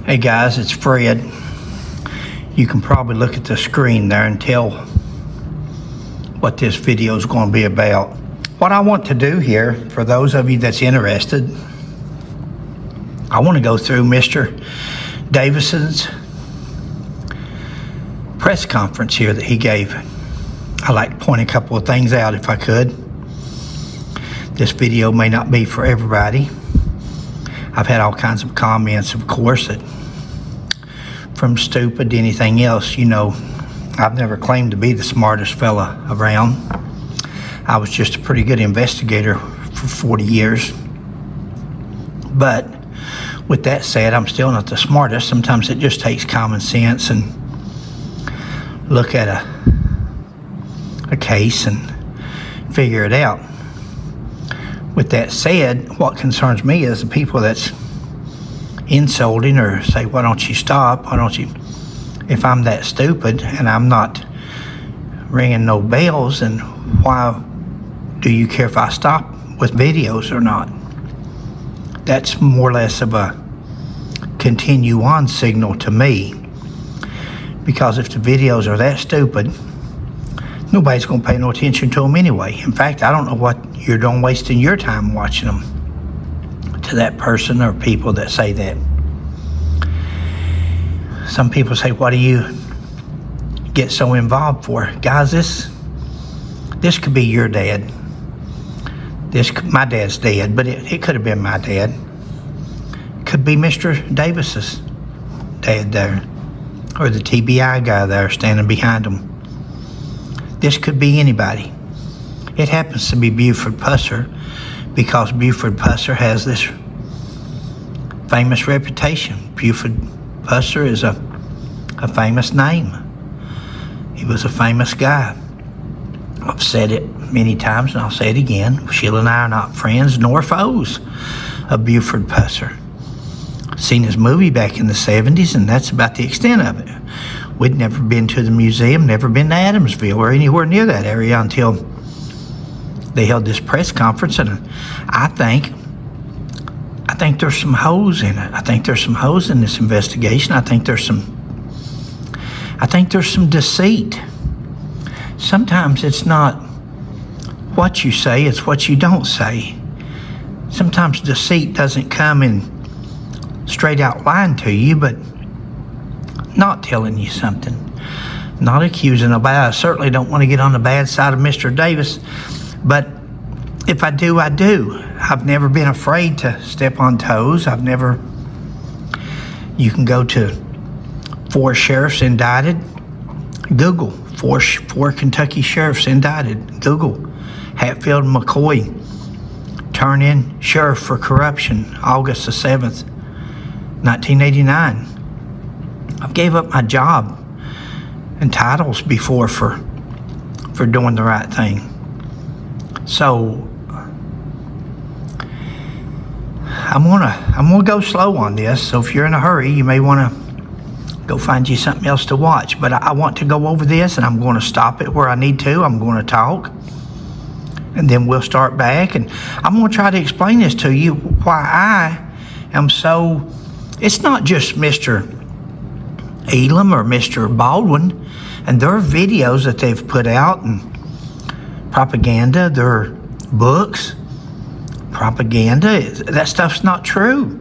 Hey guys, it's Fred. You can probably look at the screen there and tell what this video is going to be about. What I want to do here, for those of you that's interested, I want to go through Mr. Davison's press conference here that he gave. I'd like to point a couple of things out if I could. This video may not be for everybody. I've had all kinds of comments, of course, that from stupid to anything else. You know, I've never claimed to be the smartest fella around. I was just a pretty good investigator for 40 years. But with that said, I'm still not the smartest. Sometimes it just takes common sense and look at a case and figure it out. With that said, what concerns me is the people that's insulting or say, why don't you stop? Why don't you? If I'm that stupid and I'm not ringing no bells, then why do you care if I stop with videos or not? That's more or less of a continue on signal to me. Because if the videos are that stupid, nobody's going to pay no attention to them anyway. In fact, I don't know what you're doing wasting your time watching them, to that person or people that say that. Some people say, what do you get so involved for? Guys, this could be your dad. My dad's dead, but it could have been my dad. Could be Mr. Davis's dad there, or the TBI guy there standing behind him. This could be anybody. It happens to be Buford Pusser because Buford Pusser has this famous reputation. Buford Pusser is a famous name. He was a famous guy. I've said it many times and I'll say it again. Sheila and I are not friends nor foes of Buford Pusser. Seen his movie back in the 70s, and that's about the extent of it. We'd never been to the museum, never been to Adamsville or anywhere near that area until they held this press conference, and I think there's some holes in it. I think there's some holes in this investigation. I think there's some deceit. Sometimes it's not what you say, it's what you don't say. Sometimes deceit doesn't come in straight out lying to you, but not telling you something, not accusing nobody. I certainly don't want to get on the bad side of Mr. Davis, but if I do, I do. I've never been afraid to step on toes. You can go to 4 sheriffs indicted. Google 4 Kentucky sheriffs indicted. Google Hatfield and McCoy turn in sheriff for corruption, August the 7th, 1989. I've gave up my job and titles before for doing the right thing. So I'm gonna go slow on this. So if you're in a hurry, you may want to go find you something else to watch. But I want to go over this, and I'm going to stop it where I need to. I'm going to talk, and then we'll start back, and I'm going to try to explain this to you why I am so. It's not just Mr. Elam or Mr. Baldwin and their videos that they've put out and propaganda, their books, propaganda. That stuff's not true.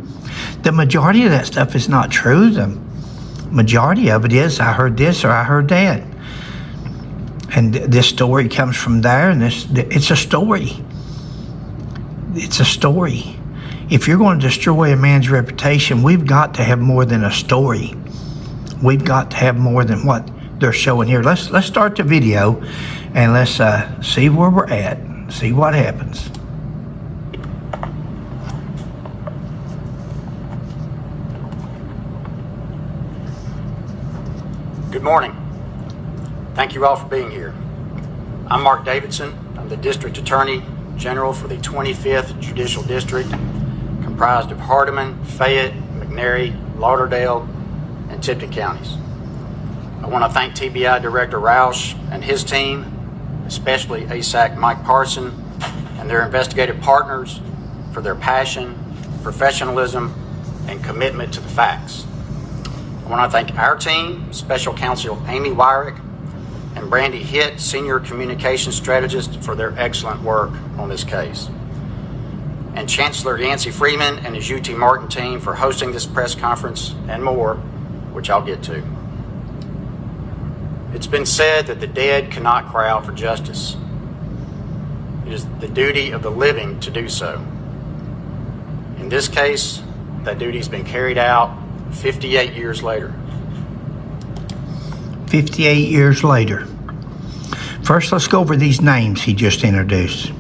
The majority of that stuff is not true. The majority of it is, I heard this or I heard that. And this story comes from there, and it's a story. It's a story. If you're going to destroy a man's reputation, we've got to have more than a story. We've got to have more than what they're showing here. Let's start the video, and let's see where we're at, see what happens. Good morning. Thank you all for being here. I'm Mark Davidson. I'm the District Attorney General for the 25th Judicial District, comprised of Hardeman, Fayette, McNairy, Lauderdale, and Tipton counties. I want to thank TBI Director Roush and his team, especially ASAC Mike Parson and their investigative partners, for their passion, professionalism, and commitment to the facts. I want to thank our team, Special Counsel Amy Wyrick and Brandy Hitt, Senior Communications Strategist, for their excellent work on this case. And Chancellor Yancey Freeman and his UT Martin team for hosting this press conference and more, which I'll get to. It's been said that the dead cannot cry out for justice. It is the duty of the living to do so. In this case, that duty has been carried out 58 years later. 58 years later. First, let's go over these names he just introduced.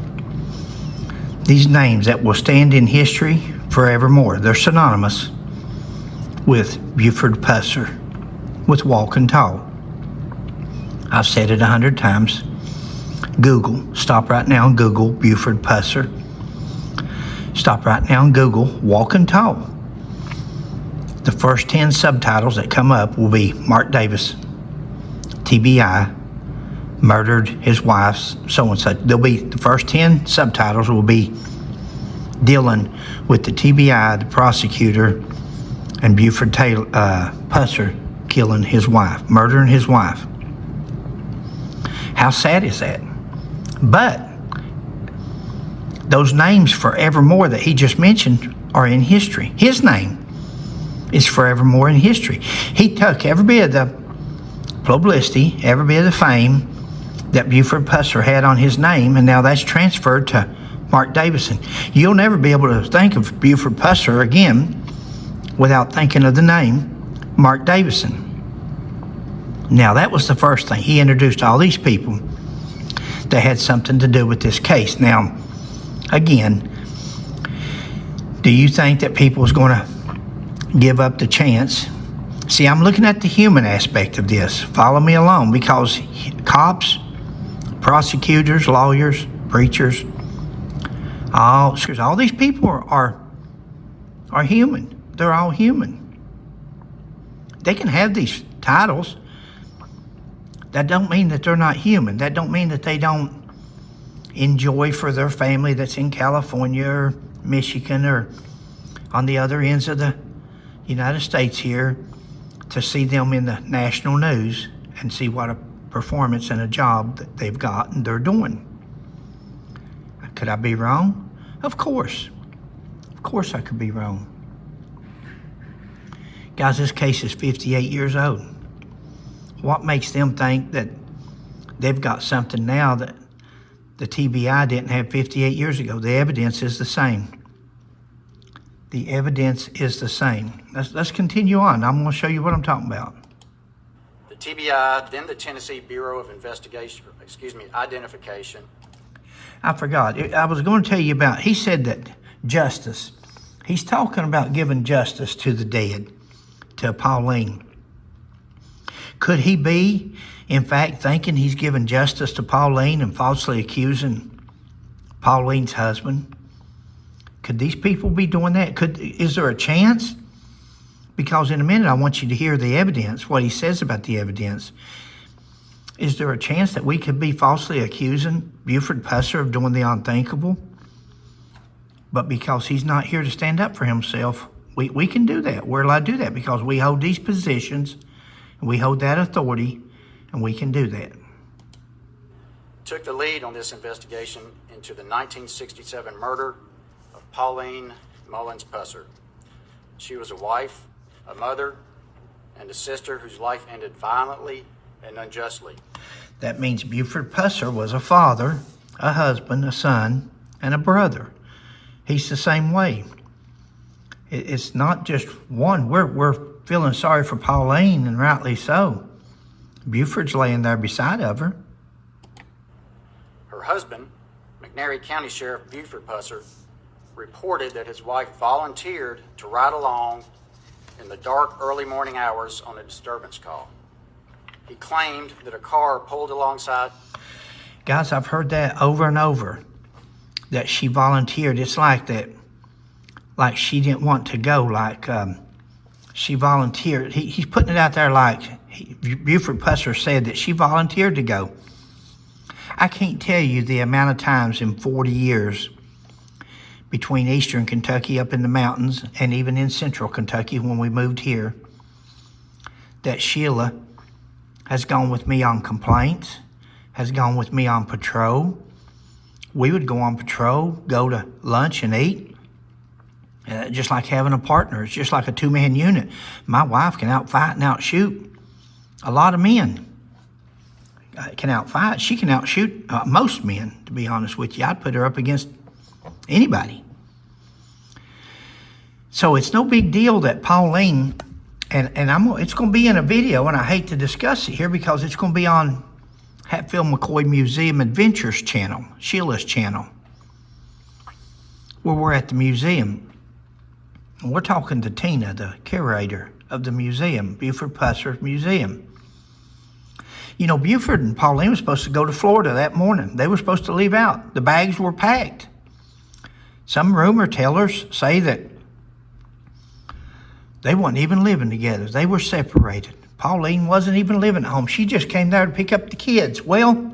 These names that will stand in history forevermore. They're synonymous with Buford Pusser, with walking tall. I've said it 100 times. Google. Stop right now and Google Buford Pusser. Stop right now and Google walking tall. The first 10 subtitles that come up will be Mark Davis, TBI, murdered his wife, so and such. There'll be the first 10 subtitles will be dealing with the TBI, the prosecutor, and Buford Pusser killing his wife, murdering his wife. How sad is that? But those names forevermore that he just mentioned are in history. His name is forevermore in history. He took every bit of the publicity, every bit of the fame that Buford Pusser had on his name, and now that's transferred to Mark Davison. You'll never be able to think of Buford Pusser again without thinking of the name Mark Davison. Now, that was the first thing. He introduced all these people that had something to do with this case. Now, again, do you think that people is going to give up the chance? See, I'm looking at the human aspect of this. Follow me along, because cops, prosecutors, lawyers, preachers, all these people are human. They're all human. They can have these titles. That don't mean that they're not human. That don't mean that they don't enjoy for their family that's in California or Michigan or on the other ends of the United States here, to see them in the national news and see what a performance and a job that they've got and they're doing. Could I be wrong? Of course. Of course I could be wrong. Guys, this case is 58 years old. What makes them think that they've got something now that the TBI didn't have 58 years ago? The evidence is the same. The evidence is the same. Let's continue on. I'm going to show you what I'm talking about. The TBI, then the Tennessee Bureau of Identification. I forgot. I was going to tell you about, he said that justice. He's talking about giving justice to the dead, to Pauline. Could he be, in fact, thinking he's giving justice to Pauline and falsely accusing Pauline's husband? Could these people be doing that? Is there a chance? Because in a minute I want you to hear the evidence, what he says about the evidence. Is there a chance that we could be falsely accusing Buford Pusser of doing the unthinkable? But because he's not here to stand up for himself, we can do that. We're allowed to do that because we hold these positions, and we hold that authority, and we can do that. Took the lead on this investigation into the 1967 murder of Pauline Mullins Pusser. She was a wife, a mother, and a sister whose life ended violently and unjustly. That means Buford Pusser was a father, a husband, a son, and a brother. He's the same way. It's not just one. We're feeling sorry for Pauline, and rightly so. Buford's laying there beside of her. Her husband, McNairy County Sheriff Buford Pusser, reported that his wife volunteered to ride along in the dark early morning hours on a disturbance call. He claimed that a car pulled alongside. Guys, I've heard that over and over, that she volunteered. It's like that, like she didn't want to go, like she volunteered. He's putting it out there like Buford Pusser said that she volunteered to go. I can't tell you the amount of times in 40 years between eastern Kentucky up in the mountains and even in central Kentucky when we moved here, that Sheila has gone with me on complaints, has gone with me on patrol. We would go on patrol, go to lunch and eat, just like having a partner. It's just like a two-man unit. My wife can outfight and outshoot a lot of men. Can outfight. She can outshoot most men, to be honest with you. I'd put her up against anybody. So it's no big deal that Pauline, and it's going to be in a video, and I hate to discuss it here because it's going to be on Hatfield McCoy Museum Adventures channel, Sheila's channel, where we're at the museum. And we're talking to Tina, the curator of the museum, Buford Pusser Museum. You know, Buford and Pauline were supposed to go to Florida that morning. They were supposed to leave out. The bags were packed. Some rumor tellers say that they weren't even living together. They were separated. Pauline wasn't even living at home. She just came there to pick up the kids. Well,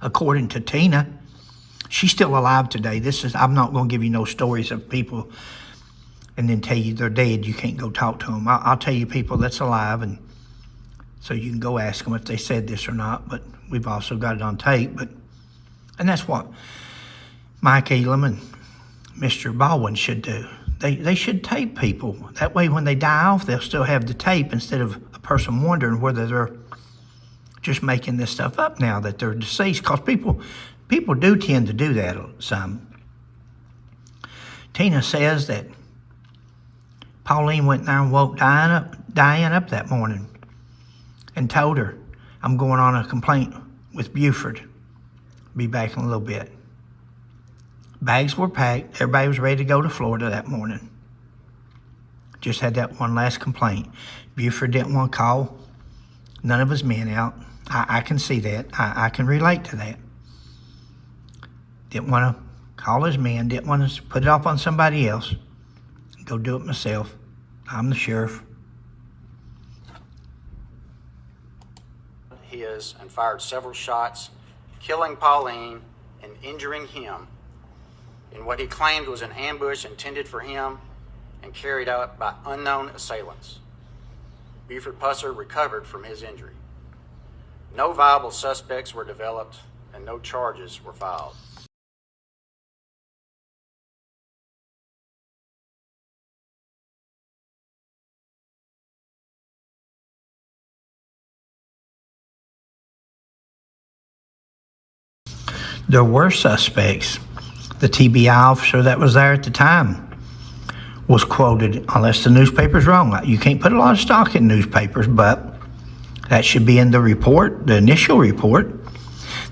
according to Tina, she's still alive today. I'm not going to give you no stories of people and then tell you they're dead. You can't go talk to them. I'll tell you people that's alive, and so you can go ask them if they said this or not. But we've also got it on tape. And that's what Mike Elam and Mr. Baldwin should do. They should tape people. That way when they die off, they'll still have the tape instead of a person wondering whether they're just making this stuff up now that they're deceased. Because people do tend to do that some. Tina says that Pauline went there and woke Diane up that morning and told her, I'm going on a complaint with Buford. Be back in a little bit. Bags were packed. Everybody was ready to go to Florida that morning. Just had that one last complaint. Buford didn't want to call none of his men out. I can see that. I can relate to that. Didn't want to call his men. Didn't want to put it off on somebody else. Go do it myself. I'm the sheriff. His and fired several shots, killing Pauline and injuring him in what he claimed was an ambush intended for him and carried out by unknown assailants. Buford Pusser recovered from his injury. No viable suspects were developed and no charges were filed. There were suspects. The TBI officer that was there at the time was quoted, unless the newspaper's wrong. You can't put a lot of stock in newspapers, but that should be in the report, the initial report,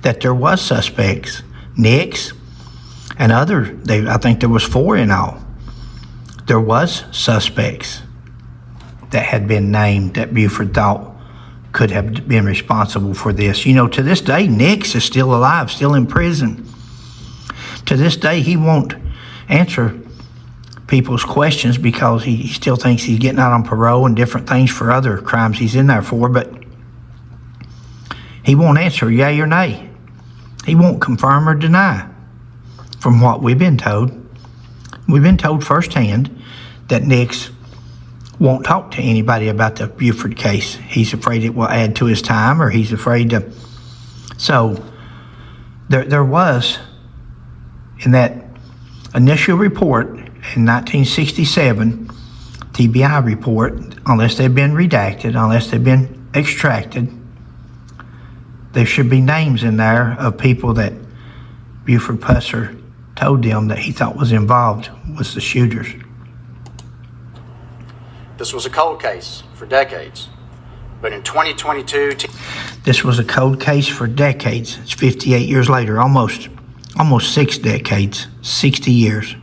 that there was suspects. Nix and I think there was 4 in all. There was suspects that had been named that Buford thought could have been responsible for this. You know, to this day, Nix is still alive, still in prison. To this day, he won't answer people's questions because he still thinks he's getting out on parole and different things for other crimes he's in there for, but he won't answer yay or nay. He won't confirm or deny from what we've been told. We've been told firsthand that Nix won't talk to anybody about the Buford case. He's afraid it will add to his time, or he's afraid to. So there was, in that initial report in 1967, TBI report, unless they've been redacted, unless they've been extracted, there should be names in there of people that Buford Pusser told them that he thought was involved was the shooters. This was a cold case for decades, but in 2022... This was a cold case for decades. It's 58 years later, almost 6 decades, 60 years.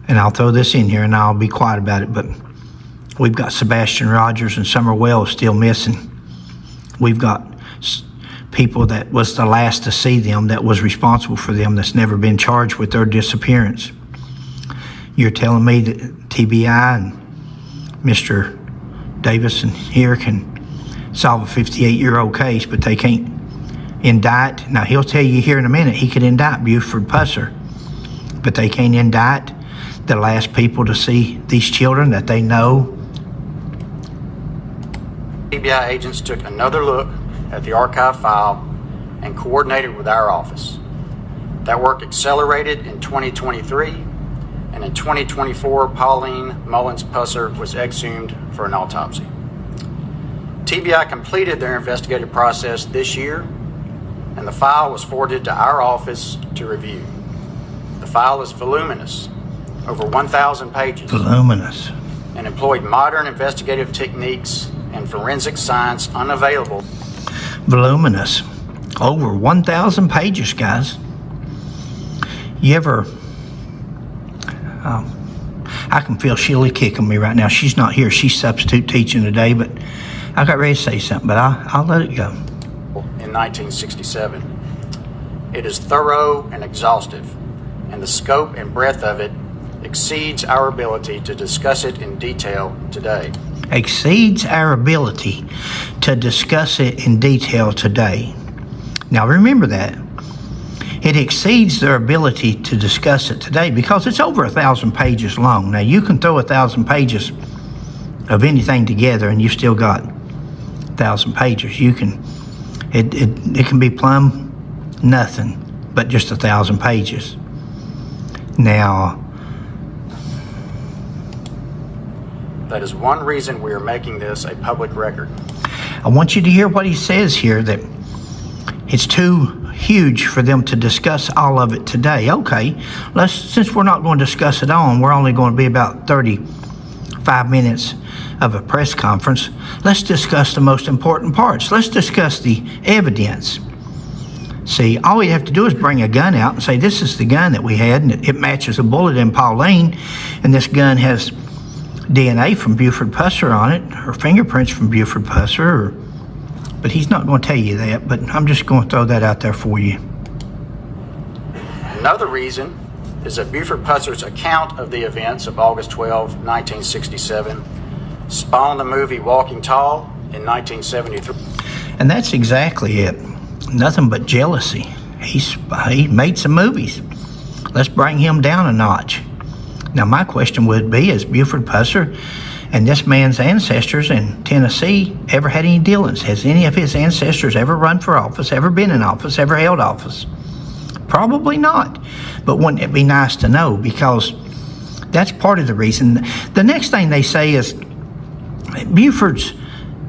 And I'll throw this in here and I'll be quiet about it, but we've got Sebastian Rogers and Summer Wells still missing. We've got people that was the last to see them, that was responsible for them, that's never been charged with their disappearance. You're telling me that TBI and Mr. Davison here can solve a 58-year-old case, but they can't indict? Now, he'll tell you here in a minute he could indict Buford Pusser, but they can't indict the last people to see these children that they know FBI agents took another look at the archive file and coordinated with our office. That work accelerated in 2023, and in 2024, Pauline Mullins Pusser was exhumed for an autopsy. TBI completed their investigative process this year, and the file was forwarded to our office to review. The file is voluminous, over 1,000 pages. Voluminous. And employed modern investigative techniques and forensic science unavailable. Voluminous. Over 1,000 pages, guys. You ever... I can feel Sheila kicking me right now. She's not here. She's substitute teaching today, but I got ready to say something, but I'll let it go. In 1967. It is thorough and exhaustive, and the scope and breadth of it exceeds our ability to discuss it in detail today. Exceeds our ability to discuss it in detail today. Now remember that. It exceeds their ability to discuss it today because it's over 1,000 pages long. Now you can throw 1,000 pages of anything together and you still got 1,000 pages. You can, it can be plumb nothing but just 1,000 pages. Now, that is one reason we are making this a public record. I want you to hear what he says here, that it's too huge for them to discuss all of it today. Okay, since we're not going to discuss it all, and we're only going to be about 35 minutes of a press conference, let's discuss the most important parts. Let's discuss the evidence. See, all we have to do is bring a gun out and say, this is the gun that we had, and it matches a bullet in Pauline, and this gun has DNA from Buford Pusser on it, or fingerprints from Buford Pusser, but he's not going to tell you that, but I'm just going to throw that out there for you. Another reason is that Buford Pusser's account of the events of August 12, 1967, spawned the movie Walking Tall in 1973. And that's exactly it. Nothing but jealousy. He made some movies. Let's bring him down a notch. Now my question would be, is Buford Pusser and this man's ancestors in Tennessee ever had any dealings? Has any of his ancestors ever run for office, ever been in office, ever held office? Probably not. But wouldn't it be nice to know? Because that's part of the reason. The next thing they say is Buford's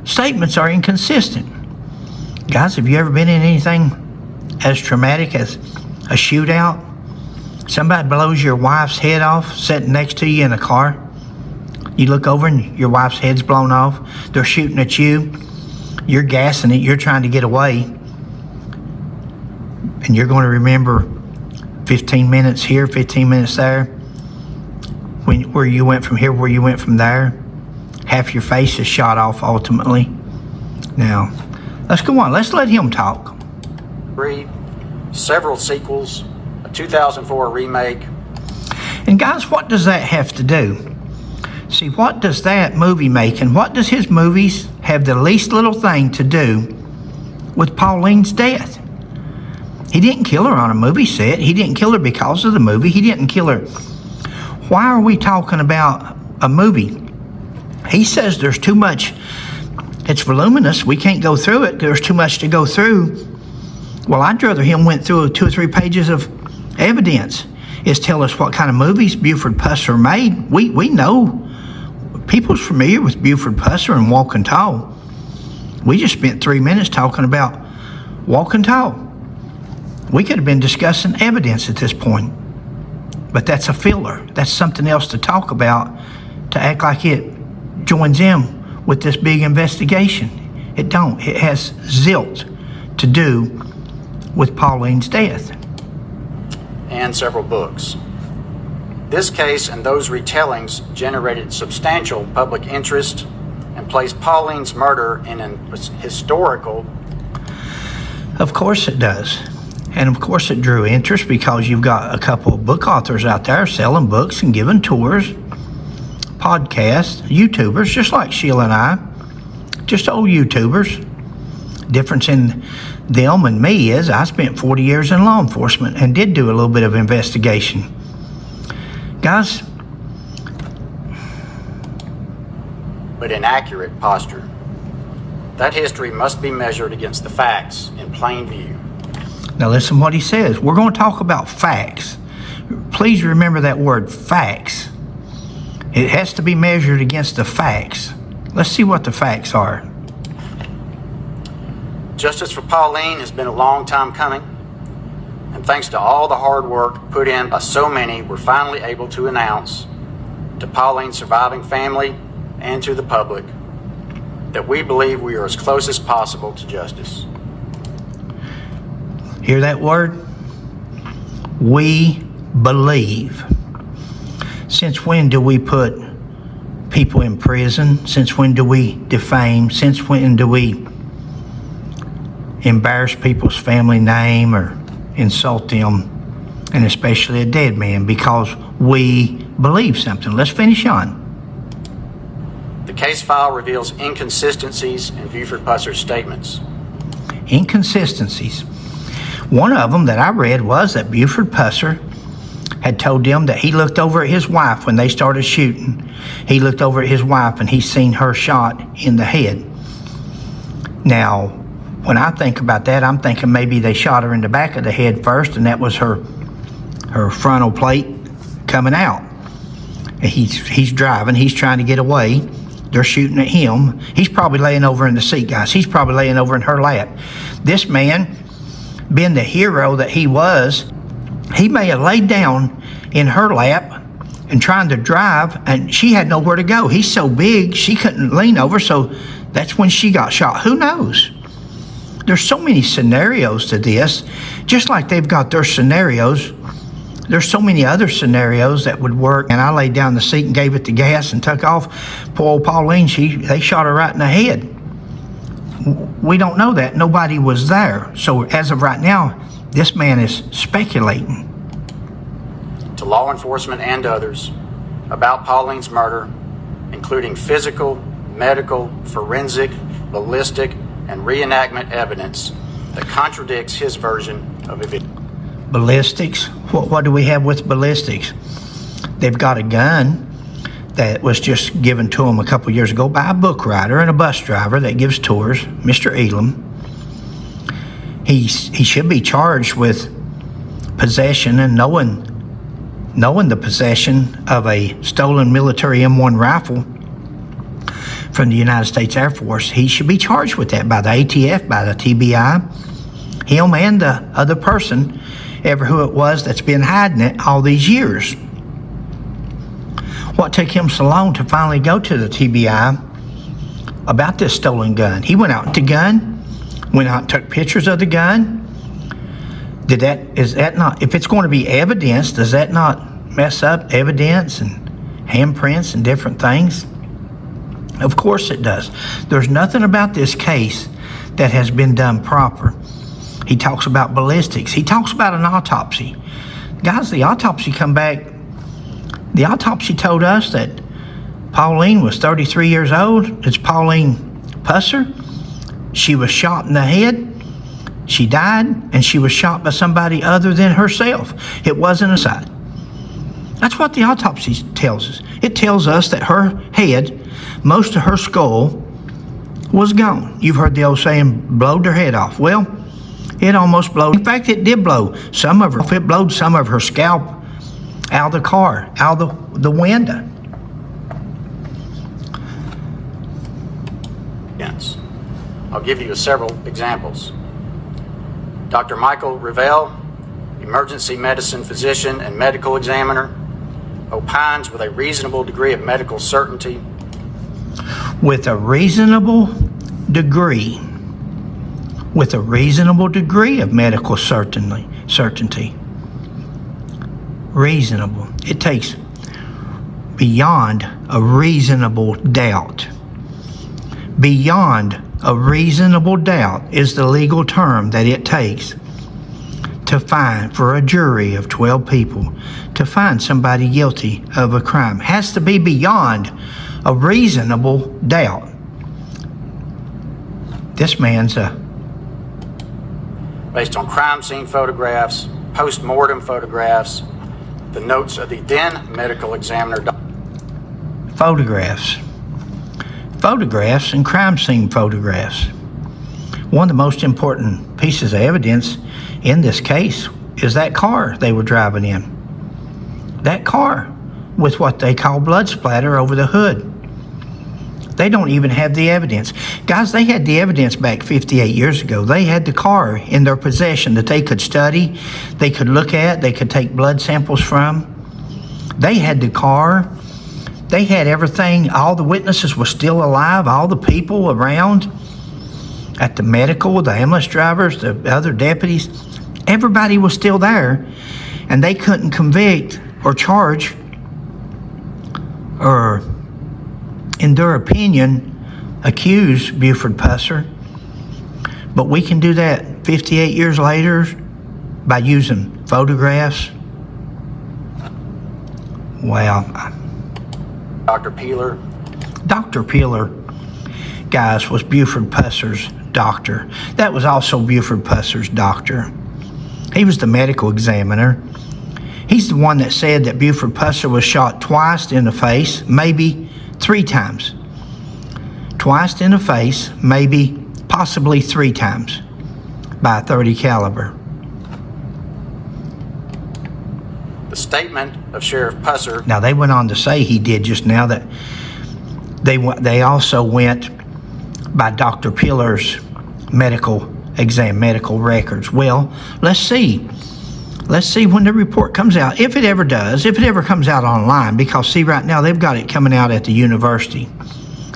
statements are inconsistent. Guys, have you ever been in anything as traumatic as a shootout? Somebody blows your wife's head off sitting next to you in a car. You look over and your wife's head's blown off. They're shooting at you. You're gassing it. You're trying to get away. And you're going to remember 15 minutes here, 15 minutes there. Where you went from here, where you went from there. Half your face is shot off ultimately. Now, let's go on. Let's let him talk. Several sequels, a 2004 remake. And guys, what does that have to do? See, what does that movie make, and what does his movies have the least little thing to do with Pauline's death? He didn't kill her on a movie set. He didn't kill her because of the movie. He didn't kill her. Why are we talking about a movie? He says there's too much. It's voluminous. We can't go through it. There's too much to go through. Well, I'd rather him went through 2 or 3 pages of evidence. Is tell us what kind of movies Buford Pusser made. We know. People's familiar with Buford Pusser and Walking Tall. We just spent 3 minutes talking about Walking Tall. We could have been discussing evidence at this point. But that's a filler. That's something else to talk about, to act like it joins in with this big investigation. It don't. It has zilch to do with Pauline's death. And several books. This case and those retellings generated substantial public interest and placed Pauline's murder in an historical. Of course it does. And of course it drew interest because you've got a couple of book authors out there selling books and giving tours, podcasts, YouTubers, just like Sheila and I, just old YouTubers. Difference in them and me is I spent 40 years in law enforcement and did do a little bit of investigation. Guys, but inaccurate posture. That history must be measured against the facts in plain view. Now listen what he says. We're going to talk about facts. Please remember that word, facts. It has to be measured against the facts. Let's see what the facts are. Justice for Pauline has been a long time coming, and thanks to all the hard work put in by so many, we're finally able to announce to Pauline's surviving family and to the public that we believe we are as close as possible to justice. Hear that word? We believe. Since when do we put people in prison? Since when do we defame? Since when do we embarrass people's family name or insult them, and especially a dead man, because we believe something? Let's finish on. The case file reveals inconsistencies in Buford Pusser's statements. Inconsistencies. One of them that I read was that Buford Pusser had told them that he looked over at his wife when they started shooting. He looked over at his wife and he seen her shot in the head. Now, when I think about that, I'm thinking maybe they shot her in the back of the head first, and that was her frontal plate coming out. He's driving. He's trying to get away. They're shooting at him. He's probably laying over in the seat, guys. He's probably laying over in her lap. This man, being the hero that he was, he may have laid down in her lap and trying to drive, and she had nowhere to go. He's so big, she couldn't lean over, so that's when she got shot. Who knows? There's so many scenarios to this. Just like they've got their scenarios, there's so many other scenarios that would work. And I laid down in the seat and gave it the gas and took off. Poor old Pauline, they shot her right in the head. We don't know that. Nobody was there. So as of right now, this man is speculating. To law enforcement and others about Pauline's murder, including physical, medical, forensic, ballistic, and reenactment evidence that contradicts his version of events. Ballistics? What do we have with ballistics? They've got a gun that was just given to them a couple years ago by a book writer and a bus driver that gives tours, Mr. Elam. He should be charged with possession and knowing the possession of a stolen military M1 rifle from the United States Air Force. He should be charged with that by the ATF, by the TBI, him and the other person, ever who it was that's been hiding it all these years. What took him so long to finally go to the TBI about this stolen gun? He went out with the gun, went out and took pictures of the gun. Is that not, if it's going to be evidence, does that not mess up evidence and handprints and different things? Of course it does. There's nothing about this case that has been done proper. He talks about ballistics. He talks about an autopsy. Guys, the autopsy come back. The autopsy told us that Pauline was 33 years old. It's Pauline Pusser. She was shot in the head. She died, and she was shot by somebody other than herself. It wasn't a suicide. That's what the autopsy tells us. It tells us that her head, most of her skull, was gone. You've heard the old saying, blowed her head off. Well, it almost blowed. In fact, it did blow some of her. It blowed some of her scalp out of the car, out of the window. Yes. I'll give you several examples. Dr. Michael Revelle, emergency medicine physician and medical examiner, opines with a reasonable degree of medical certainty. With a reasonable degree of medical certainty. Reasonable. It takes beyond a reasonable doubt. Beyond a reasonable doubt is the legal term that it takes to find, for a jury of 12 people, to find somebody guilty of a crime. Has to be beyond a reasonable doubt. This man's based on crime scene photographs, post-mortem photographs, the notes of the then medical examiner. Photographs. photographs and crime scene photographs. One of the most important pieces of evidence in this case is that car they were driving in. That car with what they call blood splatter over the hood. They don't even have the evidence. Guys, they had the evidence back 58 years ago. They had the car in their possession that they could study, they could look at, they could take blood samples from. They had the car. They had everything. All the witnesses were still alive. All the people around at the medical, the ambulance drivers, the other deputies, everybody was still there. And they couldn't convict or charge or, in their opinion, accuse Buford Pusser. But we can do that 58 years later by using photographs. Well, Dr. Peeler. Dr. Peeler, guys, was Buford Pusser's doctor. That was also Buford Pusser's doctor. He was the medical examiner. He's the one that said that Buford Pusser was shot twice in the face, maybe 3 times. Twice in the face, maybe possibly 3 times by a .30 caliber. The statement of Sheriff Pusser. Now, they went on to say he did just now that they also went by Dr. Peeler's medical exam, medical records. Well, let's see. Let's see when the report comes out, if it ever does, if it ever comes out online, because see, right now they've got it coming out at the university,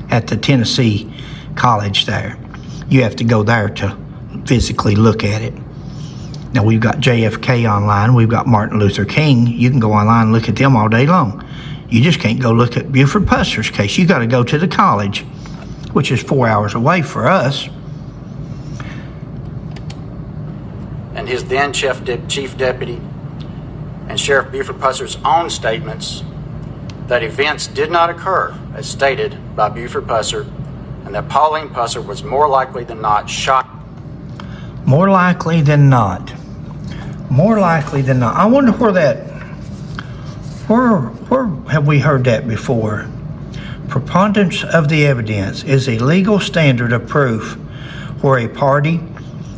at the Tennessee college there. You have to go there to physically look at it. Now, we've got JFK online, we've got Martin Luther King. You can go online and look at them all day long. You just can't go look at Buford Pusser's case. You got to go to the college, which is 4 hours away for us. And his then chief deputy and Sheriff Buford Pusser's own statements that events did not occur as stated by Buford Pusser, and that Pauline Pusser was more likely than not shot. More likely than not. More likely than not. I wonder where have we heard that before? Preponderance of the evidence is a legal standard of proof where a party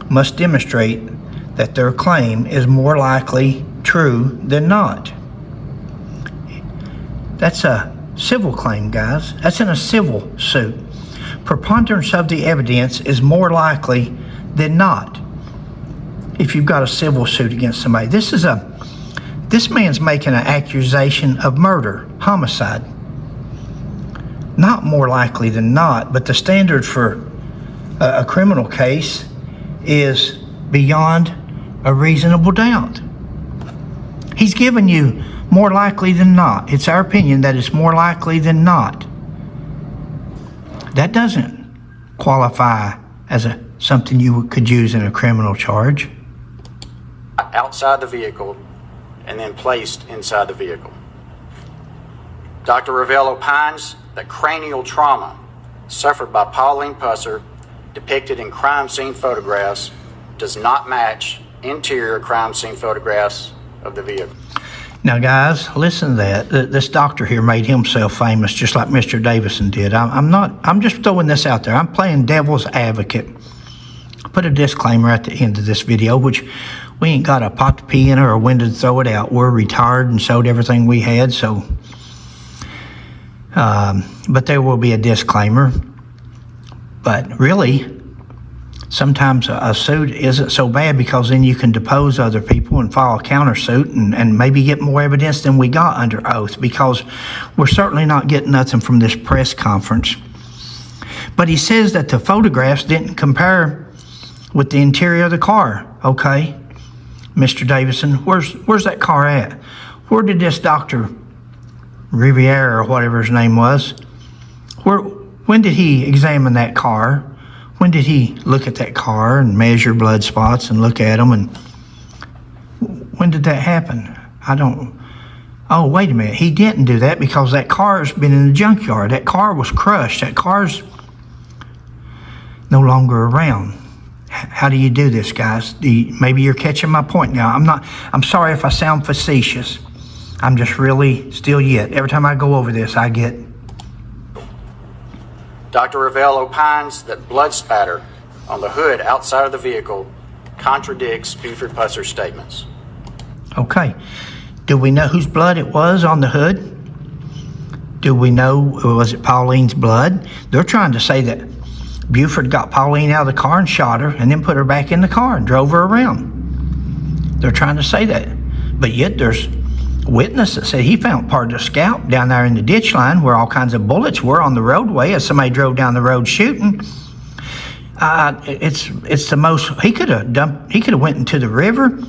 must demonstrate that their claim is more likely true than not. That's a civil claim, guys. That's in a civil suit. Preponderance of the evidence is more likely than not. If you've got a civil suit against somebody, this man's making an accusation of murder, homicide. Not more likely than not, but the standard for a criminal case is beyond a reasonable doubt. He's given you more likely than not. It's our opinion that it's more likely than not. That doesn't qualify as something you could use in a criminal charge. Outside the vehicle and then placed inside the vehicle. Dr. Ravel opines that cranial trauma suffered by Pauline Pusser depicted in crime scene photographs does not match interior crime scene photographs of the vehicle. Now, guys, listen to that. This doctor here made himself famous just like Mr. Davison did. I'm just throwing this out there. I'm playing devil's advocate. I put a disclaimer at the end of this video, which we ain't got a pot to pee in or a window to throw it out. We're retired and sold everything we had, so. But there will be a disclaimer. But really, sometimes a suit isn't so bad because then you can depose other people and file a countersuit and maybe get more evidence than we got under oath, because we're certainly not getting nothing from this press conference. But he says that the photographs didn't compare with the interior of the car. Okay, Mr. Davison, where's that car at? Where did this Dr. Riviera or whatever his name was, when did he examine that car? When did he look at that car and measure blood spots and look at them? And when did that happen? Oh, wait a minute. He didn't do that because that car's been in the junkyard. That car was crushed. That car's no longer around. How do you do this, guys? Maybe you're catching my point now. I'm sorry if I sound facetious. I'm just really still yet. Every time I go over this, I get. Dr. Ravel opines that blood spatter on the hood outside of the vehicle contradicts Buford Pusser's statements. Okay. Do we know whose blood it was on the hood? Do we know, was it Pauline's blood? They're trying to say that Buford got Pauline out of the car and shot her and then put her back in the car and drove her around. They're trying to say that. But yet there's a witness that said he found part of the scalp down there in the ditch line where all kinds of bullets were on the roadway as somebody drove down the road shooting. It's the most, he could have went into the river.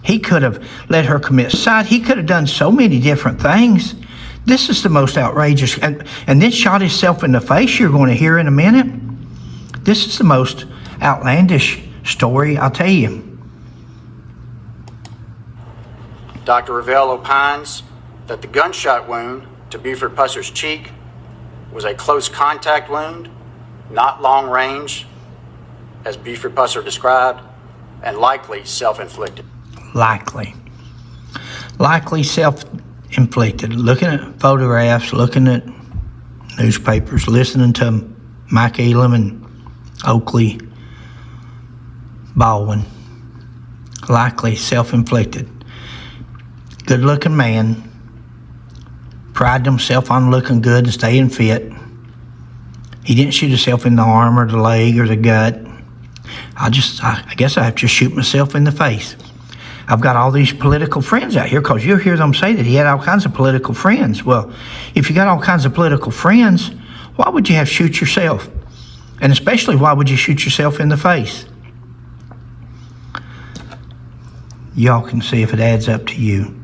He could have let her commit suicide. He could have done so many different things. This is the most outrageous, and then shot himself in the face, you're going to hear in a minute. This is the most outlandish story, I'll tell you. Dr. Ravel opines that the gunshot wound to Buford Pusser's cheek was a close contact wound, not long range, as Buford Pusser described, and likely self-inflicted. Likely self-inflicted. Looking at photographs, looking at newspapers, listening to Mike Elam and Oakley Baldwin. Likely self-inflicted. Good-looking man. Prided himself on looking good and staying fit. He didn't shoot himself in the arm or the leg or the gut. I guess I have to shoot myself in the face. I've got all these political friends out here because you'll hear them say that he had all kinds of political friends. Well, if you got all kinds of political friends, why would you have to shoot yourself? And especially, why would you shoot yourself in the face? Y'all can see if it adds up to you.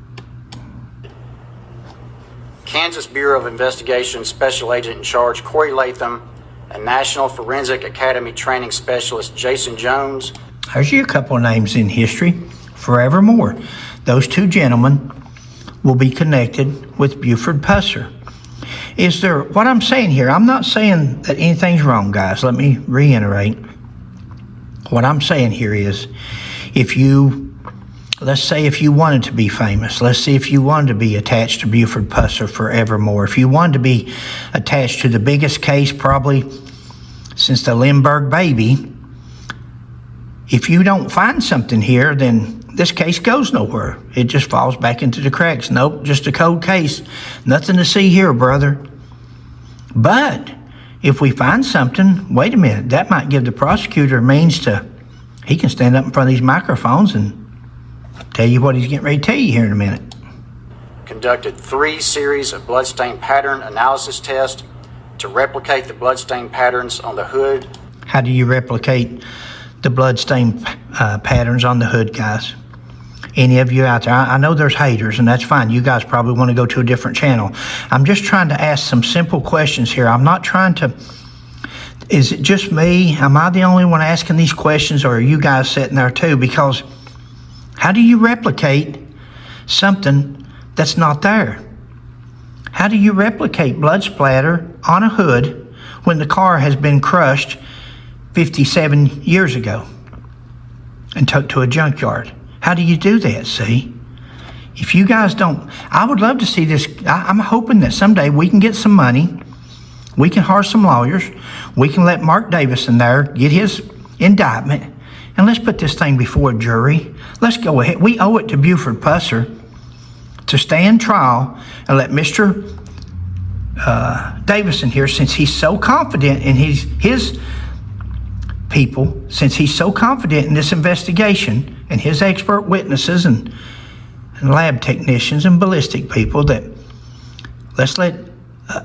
Kansas Bureau of Investigation Special Agent in Charge Corey Latham and National Forensic Academy Training Specialist Jason Jones. There's you a couple of names in history. Forevermore, those two gentlemen will be connected with Buford Pusser. Is there, what I'm saying here, I'm not saying that anything's wrong, guys. Let me reiterate. What I'm saying here is, let's say if you wanted to be famous, let's say if you wanted to be attached to Buford Pusser forevermore, if you wanted to be attached to the biggest case probably since the Lindbergh baby, if you don't find something here, then this case goes nowhere. It just falls back into the cracks. Nope, just a cold case. Nothing to see here, brother. But if we find something, wait a minute, that might give the prosecutor a means to, he can stand up in front of these microphones and tell you what he's getting ready to tell you here in a minute. Conducted 3 series of bloodstain pattern analysis tests to replicate the bloodstain patterns on the hood. How do you replicate the bloodstain patterns on the hood, guys? Any of you out there, I know there's haters, and that's fine. You guys probably want to go to a different channel. I'm just trying to ask some simple questions here. I'm not trying to, is it just me? Am I the only one asking these questions, or are you guys sitting there too? Because how do you replicate something that's not there? How do you replicate blood splatter on a hood when the car has been crushed 57 years ago and took to a junkyard? How do you do that, see? If you guys don't, I would love to see this. I'm hoping that someday we can get some money. We can hire some lawyers. We can let Mark Davison there get his indictment. And let's put this thing before a jury. Let's go ahead. We owe it to Buford Pusser to stand trial and let Mr. Davison here, since he's so confident in his people, since he's so confident in this investigation and his expert witnesses and lab technicians and ballistic people, that let's let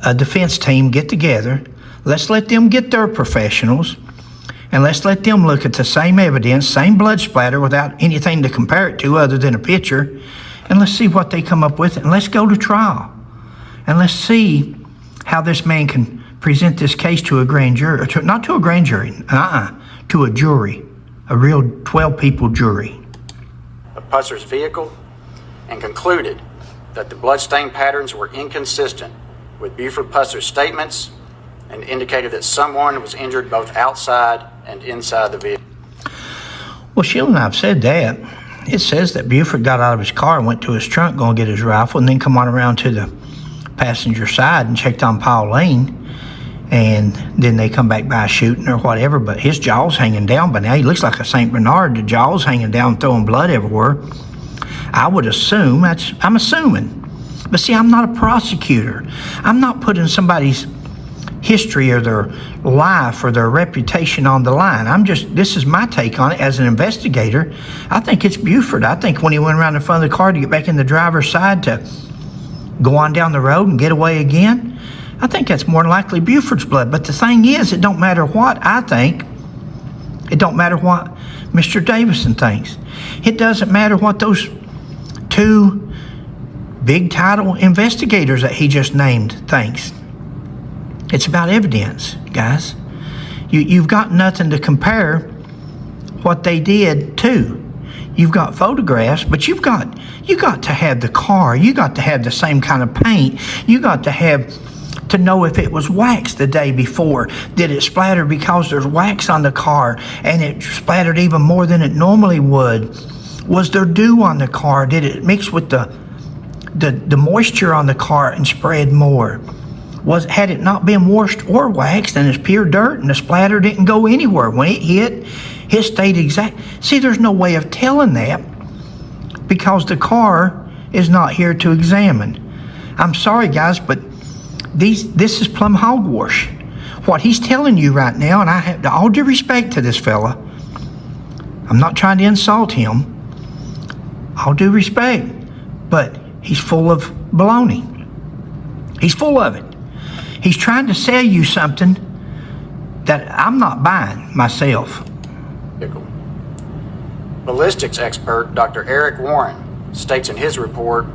a defense team get together. Let's let them get their professionals, and let's let them look at the same evidence, same blood splatter without anything to compare it to other than a picture, and let's see what they come up with, and let's go to trial. And let's see how this man can present this case to a grand jury, not to a grand jury, to a jury, a real 12-people jury. Of Pusser's vehicle, and concluded that the bloodstain patterns were inconsistent with Buford Pusser's statements and indicated that someone was injured both outside and inside the vehicle. Well, Sheila and I have said that. It says that Buford got out of his car and went to his trunk going to get his rifle, and then come on around to the passenger side and checked on Pauline. and then they come back by shooting or whatever, but his jaw's hanging down by now. He looks like a St. Bernard. The jaw's hanging down, throwing blood everywhere. I would assume, I'm assuming. But see, I'm not a prosecutor. I'm not putting somebody's history or their life or their reputation on the line. This is my take on it as an investigator. I think it's Buford. I think when he went around in front of the car to get back in the driver's side to go on down the road and get away again, I think that's more than likely Buford's blood. But the thing is, it don't matter what I think. It don't matter what Mr. Davison thinks. It doesn't matter what those two big title investigators that he just named thinks. It's about evidence, guys. You've got nothing to compare what they did to. You've got photographs, but you got to have the car. You got to have the same kind of paint. You got to have to know if it was wax the day before. Did it splatter because there's wax on the car and it splattered even more than it normally would? Was there dew on the car? Did it mix with the moisture on the car and spread more? Had it not been washed or waxed and it's pure dirt and the splatter didn't go anywhere? When it hit, it stayed exact. See, there's no way of telling that because the car is not here to examine. I'm sorry, guys, but this is plumb hogwash. What he's telling you right now, and I have all due respect to this fella, I'm not trying to insult him, all due respect, but he's full of baloney. He's full of it. He's trying to sell you something that I'm not buying myself. Ballistics expert Dr. Eric Warren states in his report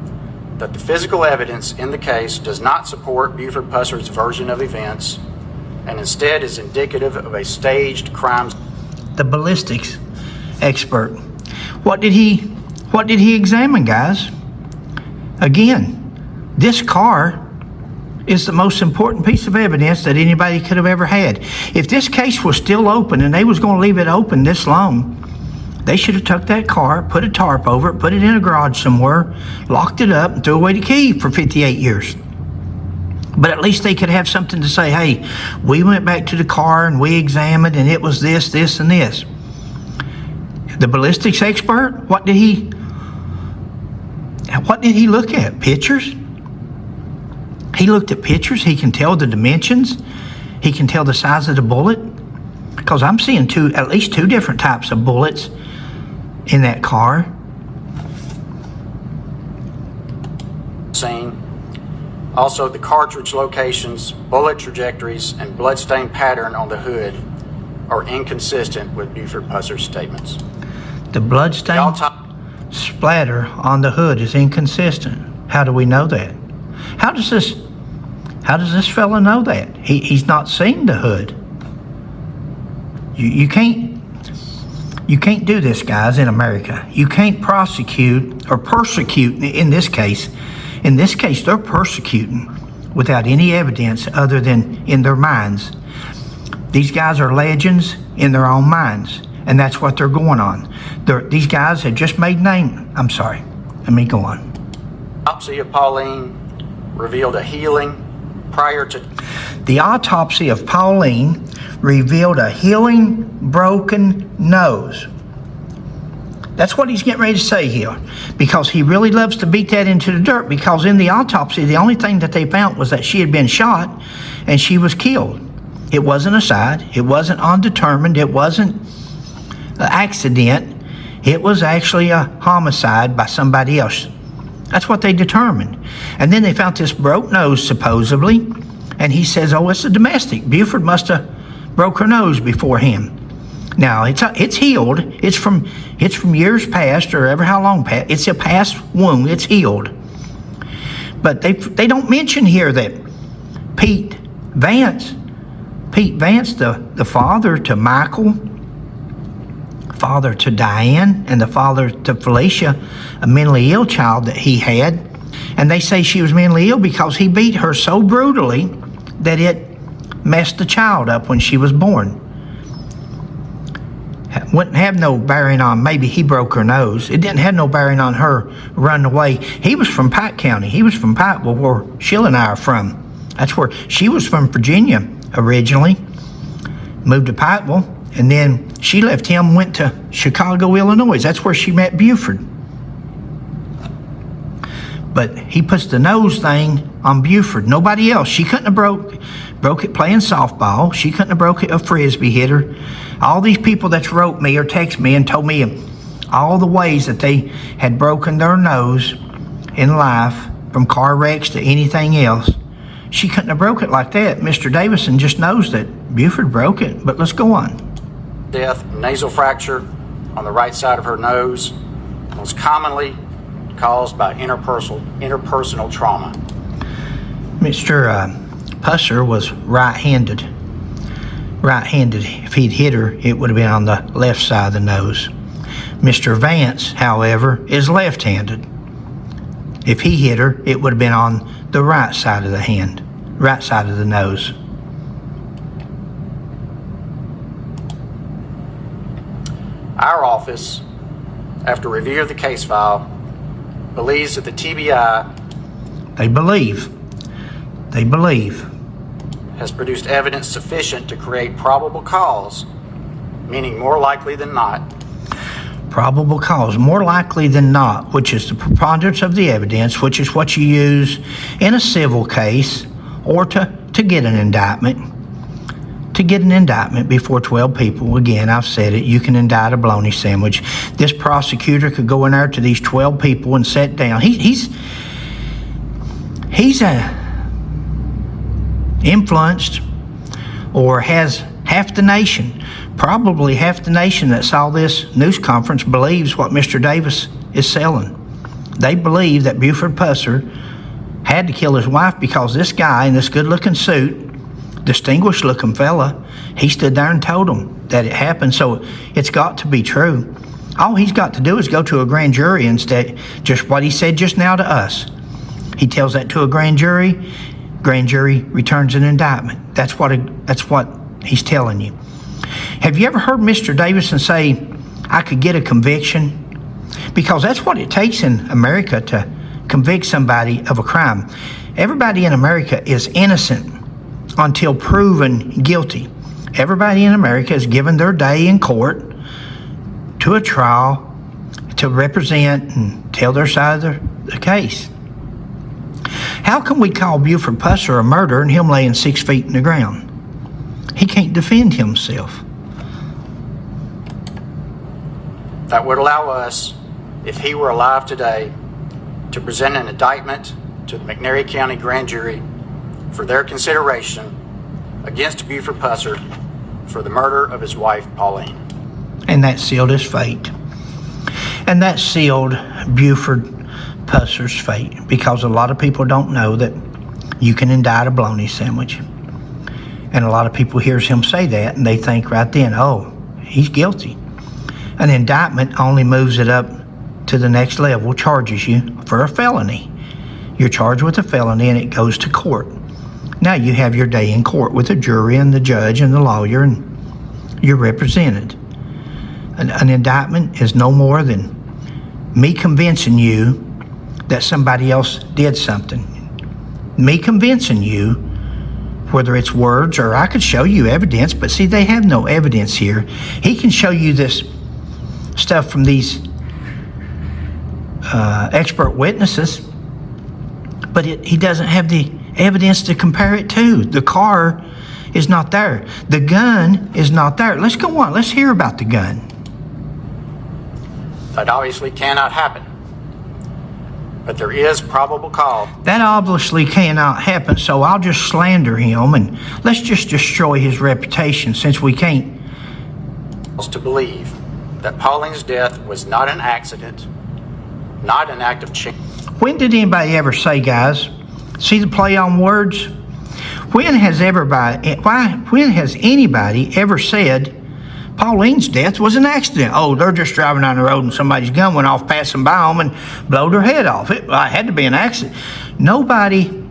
that the physical evidence in the case does not support Buford Pusser's version of events and instead is indicative of a staged crime. The ballistics expert. What did he examine, guys? Again, this car is the most important piece of evidence that anybody could have ever had. If this case was still open and they was going to leave it open this long, they should have took that car, put a tarp over it, put it in a garage somewhere, locked it up, and threw away the key for 58 years. But at least they could have something to say, hey, we went back to the car and we examined and it was this, this, and this. The ballistics expert, what did he look at? Pictures? He looked at pictures. He can tell the dimensions. He can tell the size of the bullet. Because I'm seeing at least two different types of bullets in that car. Scene. Also, the cartridge locations, bullet trajectories, and bloodstain pattern on the hood are inconsistent with Buford Pusser's statements. The bloodstain splatter on the hood is inconsistent. How do we know that? How does this fella know that? He's not seen the hood. You can't do this, guys, in America. You can't prosecute or persecute in this case. In this case, they're persecuting without any evidence other than in their minds. These guys are legends in their own minds, and that's what they're going on. These guys have just made name. I'm sorry. Let me go on. Autopsy of Pauline revealed a healing prior to... The autopsy of Pauline revealed a healing broken nose. That's what he's getting ready to say here, because he really loves to beat that into the dirt, because in the autopsy, the only thing that they found was that she had been shot and she was killed. It wasn't a side. It wasn't undetermined. It wasn't an accident. It was actually a homicide by somebody else. That's what they determined. And then they found this broke nose, supposedly, and he says, oh, it's a domestic. Buford must have broke her nose before him. Now, it's healed. It's from years past, or ever how long past. It's a past wound. It's healed. But they don't mention here that Pete Vance, the father to Michael, father to Diane, and the father to Felicia, a mentally ill child that he had. And they say she was mentally ill because he beat her so brutally that it messed the child up when she was born. Wouldn't have no bearing on maybe he broke her nose. It didn't have no bearing on her running away. He was from Pike County. He was from Pikeville, where Sheila and I are from. That's where she was from, Virginia originally, moved to Pikeville, and then she left him, went to Chicago, Illinois. That's where she met Buford. But he puts the nose thing on Buford, nobody else. She couldn't have broke it playing softball. She couldn't have broke it a Frisbee hitter. All these people that's wrote me or text me and told me all the ways that they had broken their nose in life, from car wrecks to anything else, she couldn't have broke it like that. Mr. Davison just knows that Buford broke it, but let's go on. Death, nasal fracture on the right side of her nose, most commonly caused by interpersonal trauma. Mr. Pusser was right-handed. If he'd hit her, it would have been on the left side of the nose. Mr. Vance, however, is left-handed. If he hit her, it would have been on the right side of the hand, right side of the nose. Our office, after review of the case file, believes that the TBI They believe has produced evidence sufficient to create probable cause, meaning more likely than not. Probable cause, more likely than not, which is the preponderance of the evidence, which is what you use in a civil case or to get an indictment. To get an indictment before 12 people, again, I've said it, you can indict a bologna sandwich. This prosecutor could go in there to these 12 people and sit down. He's influenced or has half the nation. Probably half the nation that saw this news conference believes what Mr. Davis is selling. They believe that Buford Pusser had to kill his wife because this guy in this good-looking suit, distinguished-looking fella, he stood there and told them that it happened, so it's got to be true. All he's got to do is go to a grand jury and say just what he said just now to us. He tells that to a grand jury returns an indictment. That's what he's telling you. Have you ever heard Mr. Davison say, I could get a conviction? Because that's what it takes in America to convict somebody of a crime. Everybody in America is innocent until proven guilty. Everybody in America is given their day in court to a trial to represent and tell their side of the case. How can we call Buford Pusser a murderer and him laying 6 feet in the ground? He can't defend himself. That would allow us, if he were alive today, to present an indictment to the McNairy County Grand Jury for their consideration against Buford Pusser for the murder of his wife, Pauline. And that sealed his fate. And that sealed Buford Pusser's fate, because a lot of people don't know that you can indict a bologna sandwich. And a lot of people hears him say that and they think right then, oh, he's guilty. An indictment only moves it up to the next level, charges you for a felony. You're charged with a felony and it goes to court. Now you have your day in court with a jury and the judge and the lawyer, and you're represented. An indictment is no more than me convincing you that somebody else did something. Me convincing you, whether it's words or I could show you evidence, but see, they have no evidence here. He can show you this stuff from these expert witnesses, but he doesn't have the evidence to compare it to. The car is not there. The gun is not there. Let's go on. Let's hear about the gun. That obviously cannot happen. But there is probable cause. That obviously cannot happen, so I'll just slander him and let's just destroy his reputation, since we can't. To believe that Pauline's death was not an accident, not an act of chance. When did anybody ever say, guys, see the play on words? When has anybody ever said Pauline's death was an accident? Oh, they're just driving down the road and somebody's gun went off passing by them and blowed their head off. It had to be an accident. Nobody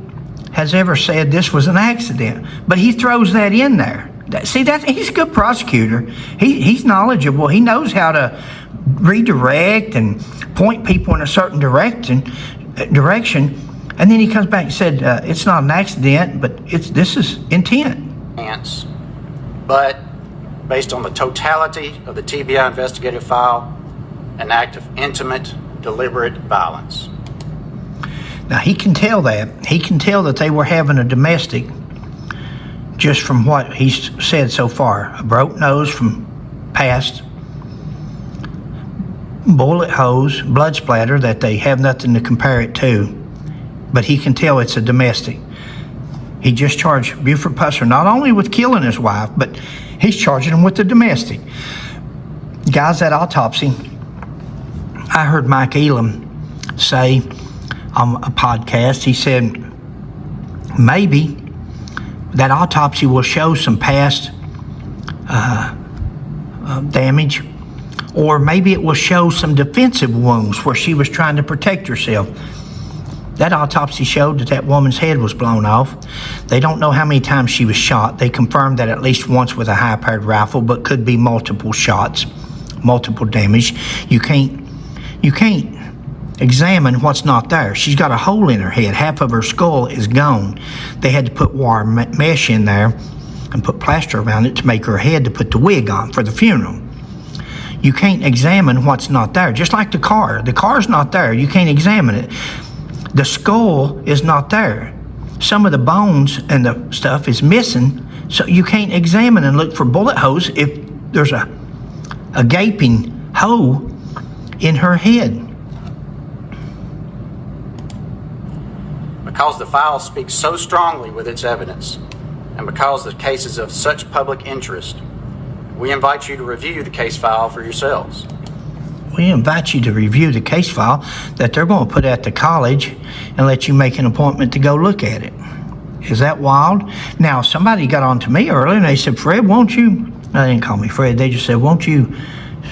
has ever said this was an accident, but he throws that in there. See, he's a good prosecutor. He's knowledgeable. He knows how to redirect and point people in a certain direction. And then he comes back and said, it's not an accident, but this is intent. chance, but based on the totality of the TBI investigative file, an act of intimate, deliberate violence. Now, he can tell that. He can tell that they were having a domestic just from what he's said so far. A broke nose from past, bullet holes, blood splatter that they have nothing to compare it to. But he can tell it's a domestic. He just charged Buford Pusser not only with killing his wife, but he's charging him with the domestic. Guys, that autopsy, I heard Mike Elam say on a podcast, he said, maybe that autopsy will show some past damage, or maybe it will show some defensive wounds where she was trying to protect herself. That autopsy showed that that woman's head was blown off. They don't know how many times she was shot. They confirmed that at least once with a high-powered rifle, but could be multiple shots, multiple damage. You can't examine what's not there. She's got a hole in her head. Half of her skull is gone. They had to put wire mesh in there and put plaster around it to make her head to put the wig on for the funeral. You can't examine what's not there. Just like the car. The car's not there. You can't examine it. The skull is not there. Some of the bones and the stuff is missing, so you can't examine and look for bullet holes if there's a gaping hole in her head. Because the file speaks so strongly with its evidence, and because the case is of such public interest, we invite you to review the case file for yourselves. We invite you to review the case file that they're going to put at the college and let you make an appointment to go look at it. Is that wild? Now, somebody got on to me earlier and they said, Fred, won't you, they didn't call me Fred, they just said, won't you,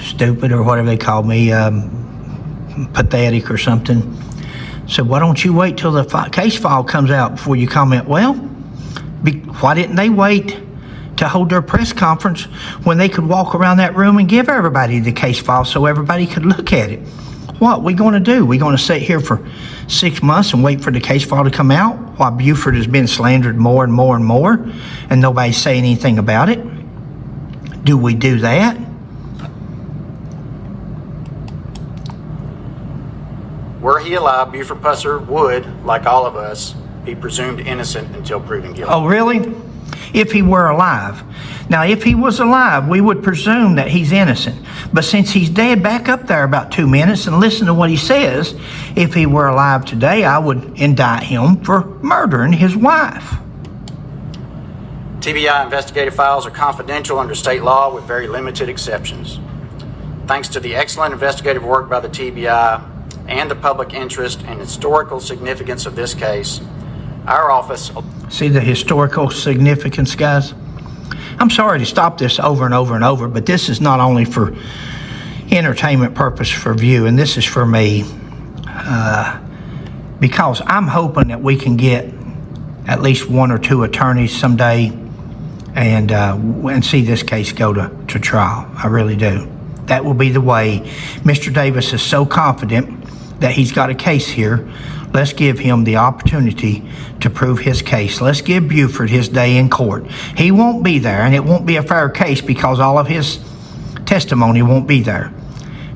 stupid, or whatever they called me, pathetic or something. So why don't you wait till the case file comes out before you comment? Well, why didn't they wait to hold their press conference when they could walk around that room and give everybody the case file so everybody could look at it? What we going to do? We going to sit here for 6 months and wait for the case file to come out while Buford has been slandered more and more and more and nobody's saying anything about it? Do we do that? Were he alive, Buford Pusser would, like all of us, be presumed innocent until proven guilty. Oh, really? If he were alive. Now, if he was alive, we would presume that he's innocent. But since he's dead, back up there about 2 minutes and listen to what he says. If he were alive today, I would indict him for murdering his wife. TBI investigative files are confidential under state law with very limited exceptions. Thanks to the excellent investigative work by the TBI and the public interest and historical significance of this case, our office... See the historical significance, guys? I'm sorry to stop this over and over and over, but this is not only for entertainment purpose for view, and this is for me, because I'm hoping that we can get at least 1 or 2 attorneys someday and see this case go to trial. I really do. That will be the way. Mr. Davis is so confident that he's got a case here. Let's give him the opportunity to prove his case. Let's give Buford his day in court. He won't be there, and it won't be a fair case because all of his testimony won't be there.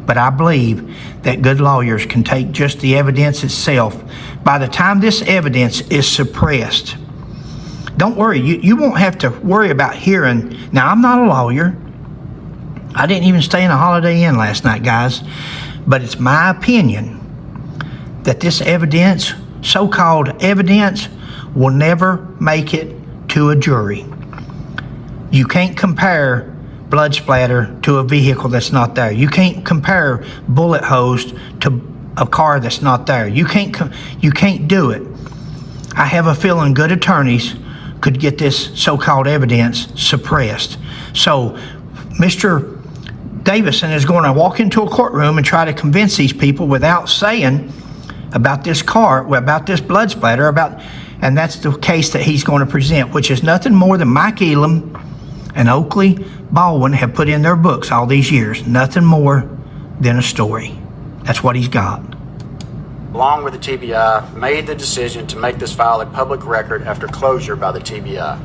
But I believe that good lawyers can take just the evidence itself. By the time this evidence is suppressed, don't worry, you won't have to worry about hearing. Now, I'm not a lawyer. I didn't even stay in a Holiday Inn last night, guys. But it's my opinion that this evidence, so-called evidence, will never make it to a jury. You can't compare blood splatter to a vehicle that's not there. You can't compare bullet holes to a car that's not there. You can't do it. I have a feeling good attorneys could get this so-called evidence suppressed. So Mr. Davison is going to walk into a courtroom and try to convince these people without saying about this car, about this blood splatter, and that's the case that he's going to present, which is nothing more than Mike Elam and Oakley Baldwin have put in their books all these years. Nothing more than a story. That's what he's got. Along with the TBI, made the decision to make this file a public record after closure by the TBI.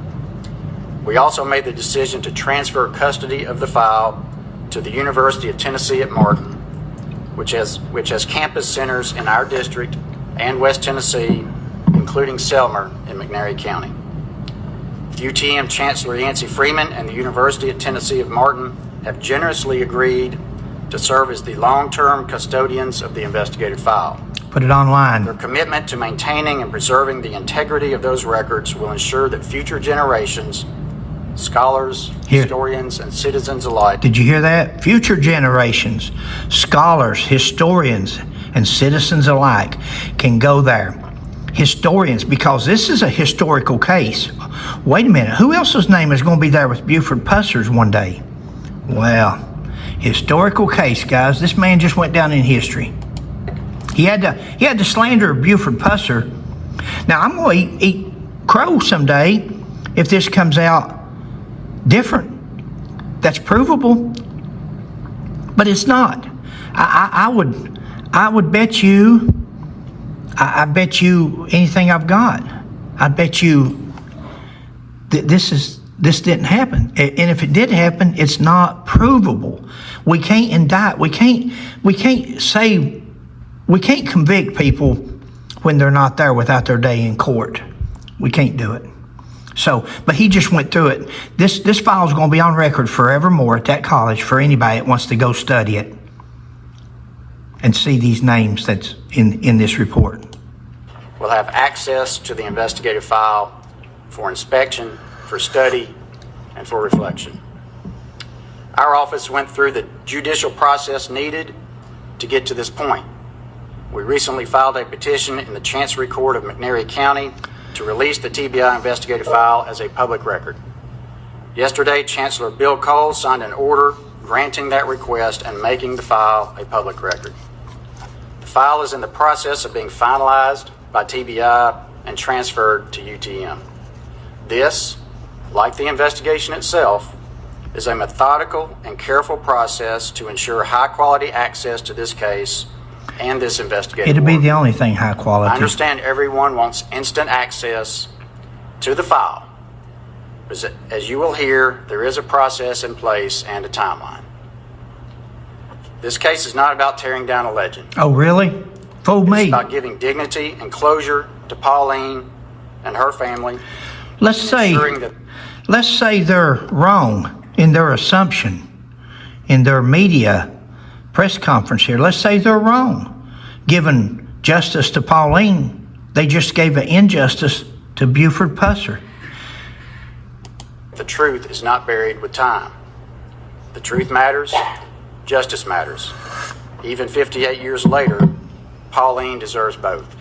We also made the decision to transfer custody of the file to the University of Tennessee at Martin, which has campus centers in our district and West Tennessee, including Selmer in McNairy County. UTM Chancellor Yancey Freeman and the University of Tennessee of Martin have generously agreed to serve as the long-term custodians of the investigative file. Put it online. Their commitment to maintaining and preserving the integrity of those records will ensure that future generations, scholars, historians, and citizens alike. Did you hear that? Future generations, scholars, historians, and citizens alike can go there. Historians, because this is a historical case. Wait a minute, who else's name is going to be there with Buford Pusser's one day? Well, historical case, guys. This man just went down in history. He had to slander Buford Pusser. Now, I'm going to eat crow someday if this comes out different. That's provable, but it's not. I would bet you. I bet you anything I've got. I bet you that this didn't happen. And if it did happen, it's not provable. We can't indict. We can't convict people when they're not there without their day in court. We can't do it. So, but he just went through it. This file is going to be on record forevermore at that college for anybody that wants to go study it and see these names that's in this report. We'll have access to the investigative file for inspection, for study, and for reflection. Our office went through the judicial process needed to get to this point. We recently filed a petition in the Chancery Court of McNairy County to release the TBI investigative file as a public record. Yesterday, Chancellor Bill Cole signed an order granting that request and making the file a public record. The file is in the process of being finalized by TBI and transferred to UTM. This, like the investigation itself, is a methodical and careful process to ensure high-quality access to this case and this investigative It'll be work. the only thing high quality. I understand everyone wants instant access to the file. As you will hear, there is a process in place and a timeline. This case is not about tearing down a legend. Oh, really? Fooled It's me. about giving dignity and closure to Pauline and her family. Let's say they're wrong in their assumption, in their media press conference here. Let's say they're wrong. Giving justice to Pauline, they just gave an injustice to Buford Pusser. The truth is not buried with time. The truth matters, justice matters. Even 58 years later, Pauline deserves both.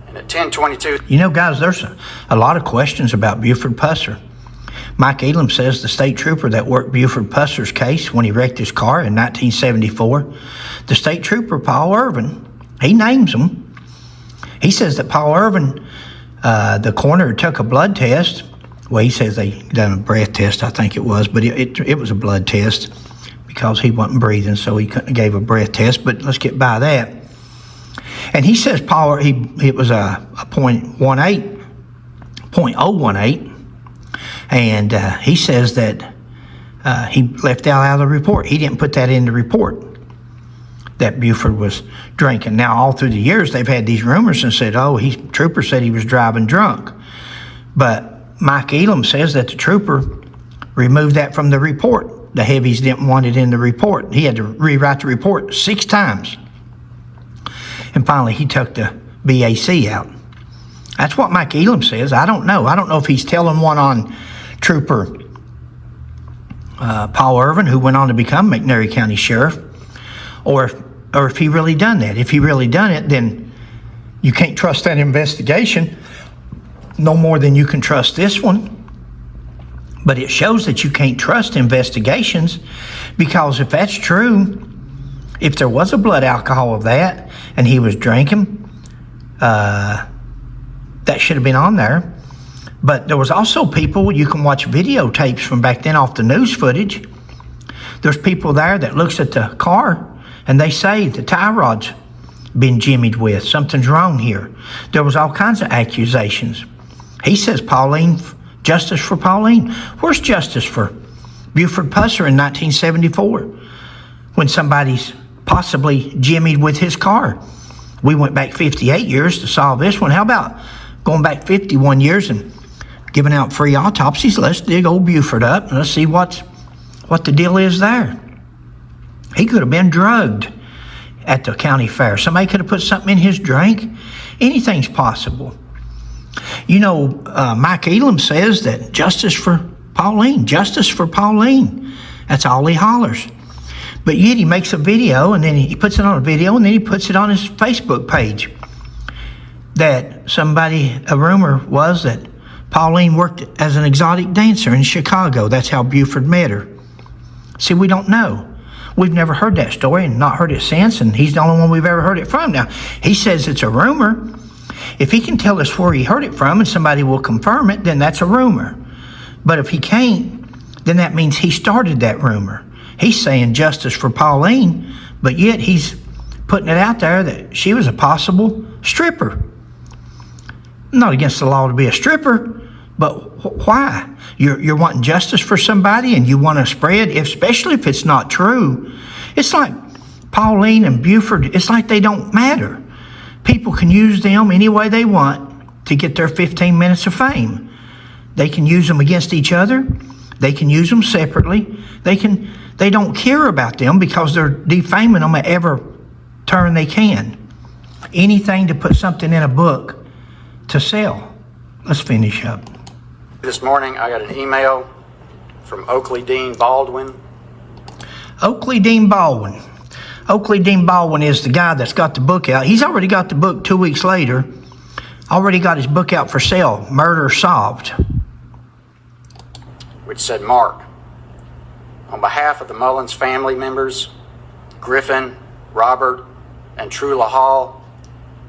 And at 10:22, You know, guys, there's a lot of questions about Buford Pusser. Mike Elam says the state trooper that worked Buford Pusser's case when he wrecked his car in 1974, the state trooper, Paul Irvin, he names him. He says that Paul Irvin, the coroner took a blood test. Well, he says they done a breath test, I think it was, but it was a blood test because he wasn't breathing, so he couldn't have gave a breath test, but let's get by that. And he says it was a .018, and he says that he left out of the report. He didn't put that in the report that Buford was drinking. Now, all through the years, they've had these rumors and said, trooper said he was driving drunk. But Mike Elam says that the trooper removed that from the report. The heavies didn't want it in the report. He had to rewrite the report 6 times. And finally, he took the BAC out. That's what Mike Elam says. I don't know. I don't know if he's telling one on Trooper Paul Irvin, who went on to become McNairy County Sheriff, or if he really done that. If he really done it, then you can't trust that investigation no more than you can trust this one. But it shows that you can't trust investigations, because if that's true, if there was a blood alcohol of that and he was drinking, that should have been on there. But there was also people, you can watch videotapes from back then off the news footage. There's people there that looks at the car and they say the tie rod's been jimmied with. Something's wrong here. There was all kinds of accusations. He says Pauline Justice for Pauline. Where's justice for Buford Pusser in 1974 when somebody's possibly jimmied with his car? We went back 58 years to solve this one. How about going back 51 years and giving out free autopsies? Let's dig old Buford up and let's see what the deal is there. He could have been drugged at the county fair. Somebody could have put something in his drink. Anything's possible. You know, Mike Elam says that justice for Pauline. That's all he hollers. But yet he makes a video, and then he puts it on a video, and then he puts it on his Facebook page. That a rumor was that Pauline worked as an exotic dancer in Chicago. That's how Buford met her. See, we don't know. We've never heard that story and not heard it since, and he's the only one we've ever heard it from. Now, he says it's a rumor. If he can tell us where he heard it from and somebody will confirm it, then that's a rumor. But if he can't, then that means he started that rumor. He's saying justice for Pauline, but yet he's putting it out there that she was a possible stripper. Not against the law to be a stripper, but why? You're wanting justice for somebody and you want to spread, especially if it's not true. It's like Pauline and Buford, it's like they don't matter. People can use them any way they want to get their 15 minutes of fame. They can use them against each other. They can use them separately. They don't care about them because they're defaming them at every turn they can. Anything to put something in a book to sell. Let's finish up. This morning, I got an email from Oakley Dean Baldwin. Oakley Dean Baldwin. Oakley Dean Baldwin is the guy that's got the book out. He's already got the book 2 weeks later. Already got his book out for sale, Murder Solved. Which said, Mark, on behalf of the Mullins family members, Griffin, Robert, and Trula Hall,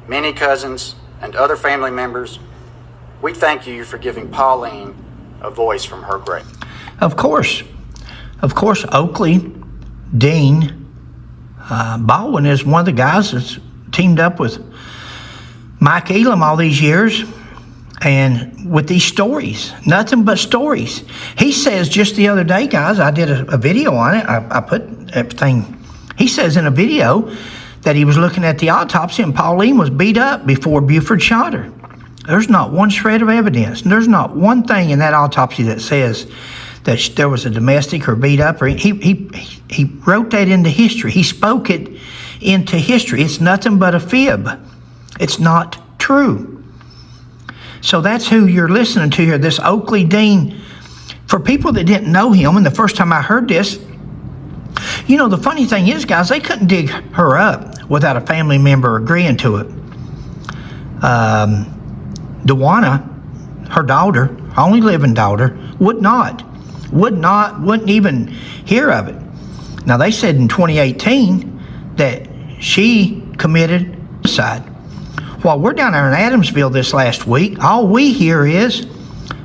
many cousins, and other family members, we thank you for giving Pauline a voice from her grave. Of course, Oakley Dean Baldwin is one of the guys that's teamed up with Mike Elam all these years, and with these stories, nothing but stories. He says just the other day, guys, I did a video on it. I put everything. He says in a video that he was looking at the autopsy and Pauline was beat up before Buford shot her. There's not one shred of evidence. There's not one thing in that autopsy that says that there was a domestic or beat up. Or he wrote that into history. He spoke it into history. It's nothing but a fib. It's not true. So that's who you're listening to here, this Oakley Dean. For people that didn't know him, and the first time I heard this, you know, the funny thing is, guys, they couldn't dig her up without a family member agreeing to it. Dewana, her daughter, her only living daughter, wouldn't even hear of it. Now, they said in 2018 that she committed suicide. While we're down there in Adamsville this last week, all we hear is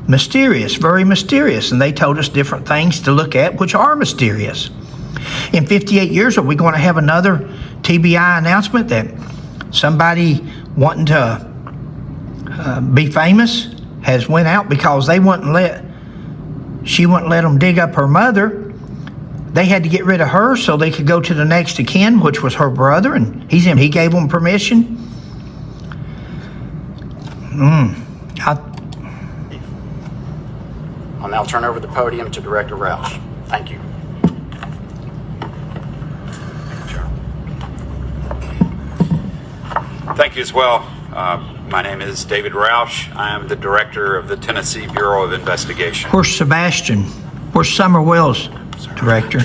mysterious, very mysterious, and they told us different things to look at, which are mysterious. In 58 years, are we going to have another TBI announcement that somebody wanting to be famous has went out because she wouldn't let them dig up her mother? They had to get rid of her so they could go to the next of kin, which was her brother, and he gave them permission. I'll now turn over the podium to Director Roush. Thank you. Thank you as well. My name is David Roush. I am the Director of the Tennessee Bureau of Investigation. Where's Sebastian? Where's Summer Wells, Director?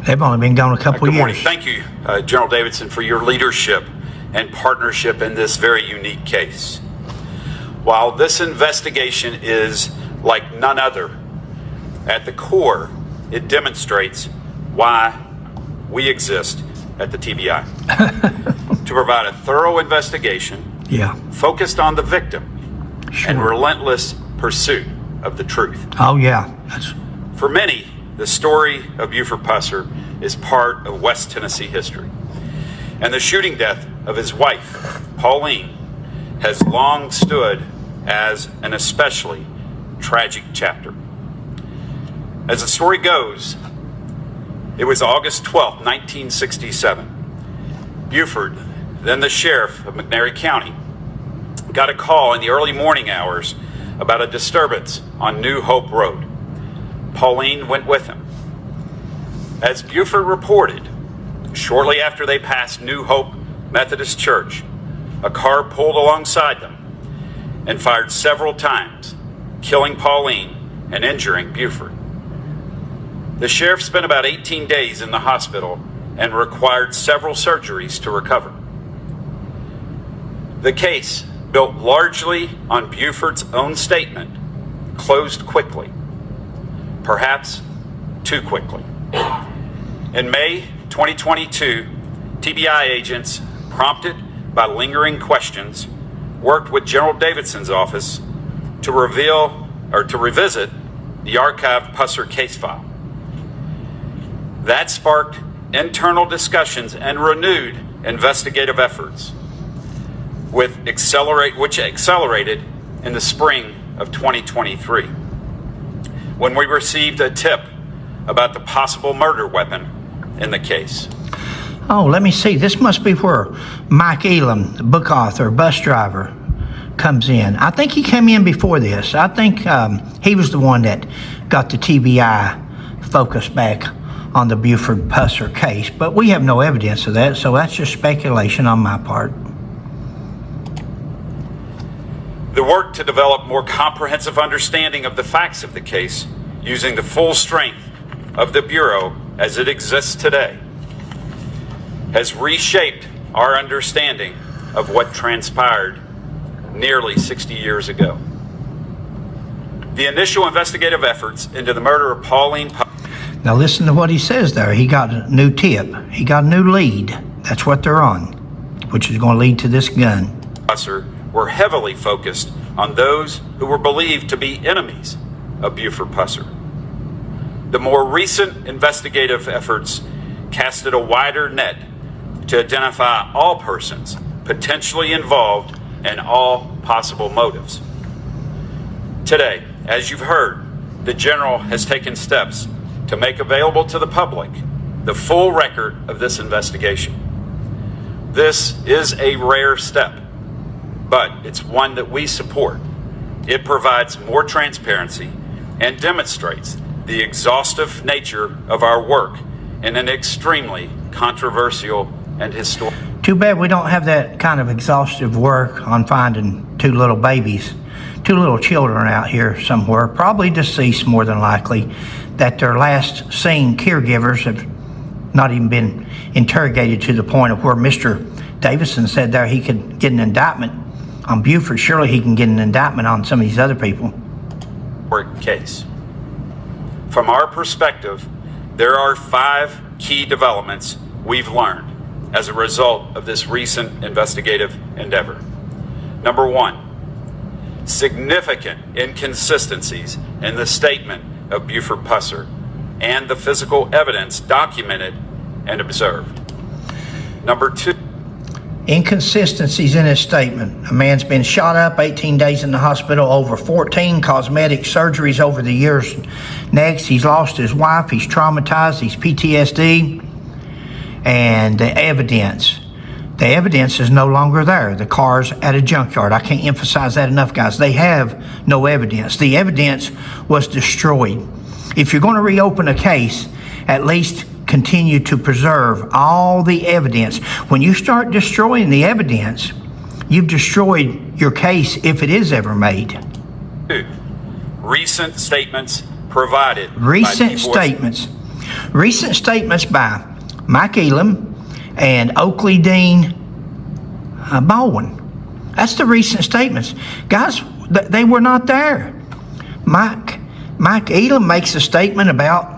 They've only been gone a couple Good years. morning. Thank you, General Davidson, for your leadership and partnership in this very unique case. While this investigation is like none other, at the core, it demonstrates why we exist at the TBI. To provide a thorough investigation focused on the victim and relentless pursuit of the truth. Oh, yeah. For many, the story of Buford Pusser is part of West Tennessee history. And the shooting death of his wife, Pauline, has long stood as an especially tragic chapter. As the story goes, it was August 12, 1967. Buford, then the sheriff of McNairy County, got a call in the early morning hours about a disturbance on New Hope Road. Pauline went with him. As Buford reported, shortly after they passed New Hope Methodist Church, a car pulled alongside them and fired several times, killing Pauline and injuring Buford. The sheriff spent about 18 days in the hospital and required several surgeries to recover. The case, built largely on Buford's own statement, closed quickly, perhaps too quickly. In May 2022, TBI agents, prompted by lingering questions, worked with General Davidson's office to revisit the archived Pusser case file. That sparked internal discussions and renewed investigative efforts, which accelerated in the spring of 2023, when we received a tip about the possible murder weapon in the case. Oh, let me see. This must be where Mike Elam, the book author, bus driver, comes in. I think he came in before this. I think he was the one that got the TBI focus back on the Buford Pusser case, but we have no evidence of that, so that's just speculation on my part. The work to develop more comprehensive understanding of the facts of the case using the full strength of the Bureau as it exists today has reshaped our understanding of what transpired nearly 60 years ago. The initial investigative efforts into the murder of Pauline Pusser. Now listen to what he says there. He got a new tip. He got a new lead. That's what they're on, which is going to lead to this gun. Pusser were heavily focused on those who were believed to be enemies of Buford Pusser. The more recent investigative efforts casted a wider net to identify all persons potentially involved and all possible motives. Today, as you've heard, the General has taken steps to make available to the public the full record of this investigation. This is a rare step, but it's one that we support. It provides more transparency and demonstrates the exhaustive nature of our work in an extremely controversial and historic. Too bad we don't have that kind of exhaustive work on finding two little babies, two little children out here somewhere, probably deceased more than likely, that their last seen caregivers have not even been interrogated to the point of where Mr. Davidson said there he could get an indictment on Buford. Surely he can get an indictment on some of these other people. Case. From our perspective, there are 5 key developments we've learned as a result of this recent investigative endeavor. Number 1, significant inconsistencies in the statement of Buford Pusser and the physical evidence documented and observed. Number 2, inconsistencies in his statement. A man's been shot up, 18 days in the hospital, over 14 cosmetic surgeries over the years. Next, he's lost his wife, he's traumatized, he's PTSD, and the evidence is no longer there. The car's at a junkyard. I can't emphasize that enough, guys. They have no evidence. The evidence was destroyed. If you're going to reopen a case, at least continue to preserve all the evidence. When you start destroying the evidence, you've destroyed your case if it is ever made. 2, recent statements provided. Recent statements by Mike Elam and Oakley Dean Baldwin. That's the recent statements. Guys, they were not there. Mike Elam makes a statement about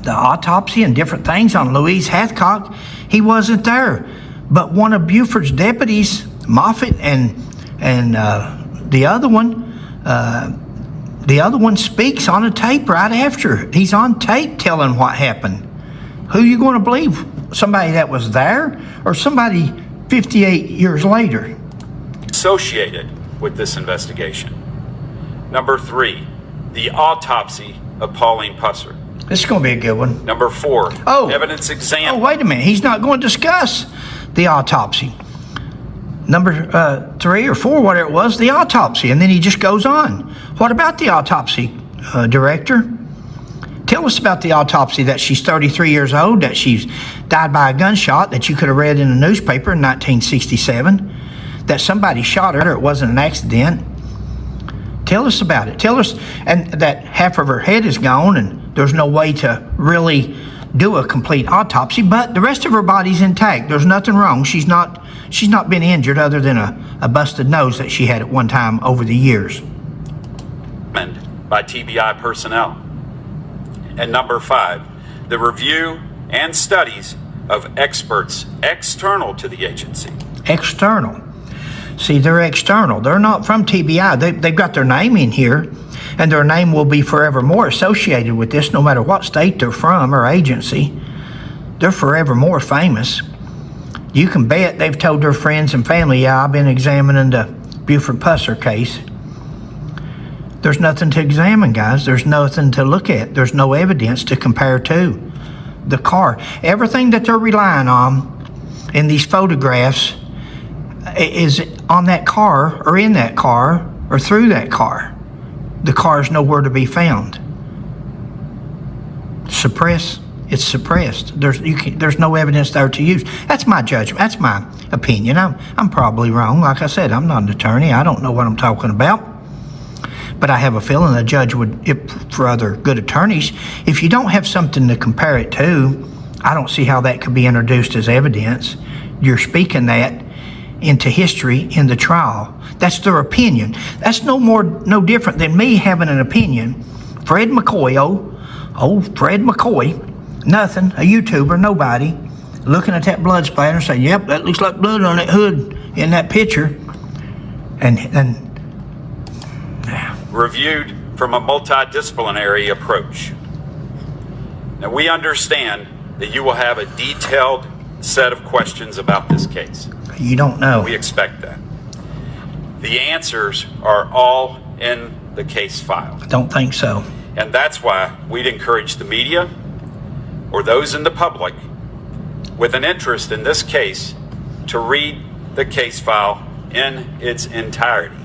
the autopsy and different things on Louise Hathcock. He wasn't there. But one of Buford's deputies, Moffitt, and the other one speaks on a tape right after. He's on tape telling what happened. Who are you going to believe? Somebody that was there or somebody 58 years later? Associated with this investigation. Number 3, the autopsy of Pauline Pusser. This is going to be a good one. Number 4, Oh. evidence exam. Oh, wait a minute. He's not going to discuss the autopsy. Number 3 or 4, whatever it was, the autopsy. And then he just goes on. What about the autopsy, Director? Tell us about the autopsy, that she's 33 years old, that she's died by a gunshot that you could have read in the newspaper in 1967, that somebody shot her, it wasn't an accident. Tell us about it. Tell us, and that half of her head is gone and there's no way to really do a complete autopsy, but the rest of her body's intact. There's nothing wrong. She's not been injured other than a busted nose that she had at one time over the years. By TBI personnel. And number 5, the review and studies of experts external to the agency. External. See, they're external. They're not from TBI. They've got their name in here, and their name will be forevermore associated with this, no matter what state they're from or agency. They're forevermore famous. You can bet they've told their friends and family, yeah, I've been examining the Buford Pusser case. There's nothing to examine, guys. There's nothing to look at. There's no evidence to compare to. The car, everything that they're relying on in these photographs is on that car or in that car or through that car. The car is nowhere to be found. It's suppressed. There's no evidence there to use. That's my judgment. That's my opinion. I'm probably wrong. Like I said, I'm not an attorney. I don't know what I'm talking about. But I have a feeling a judge would, for other good attorneys, if you don't have something to compare it to, I don't see how that could be introduced as evidence. You're speaking that into history in the trial. That's their opinion. That's no different than me having an opinion. Fred McCoy, Fred McCoy, nothing, a YouTuber, nobody, looking at that blood splatter and saying, yep, that looks like blood on that hood in that picture. And reviewed from a multidisciplinary approach. Now, we understand that you will have a detailed set of questions about this case. You don't know. We expect that. The answers are all in the case file. I don't think so. And that's why we'd encourage the media or those in the public with an interest in this case to read the case file in its entirety.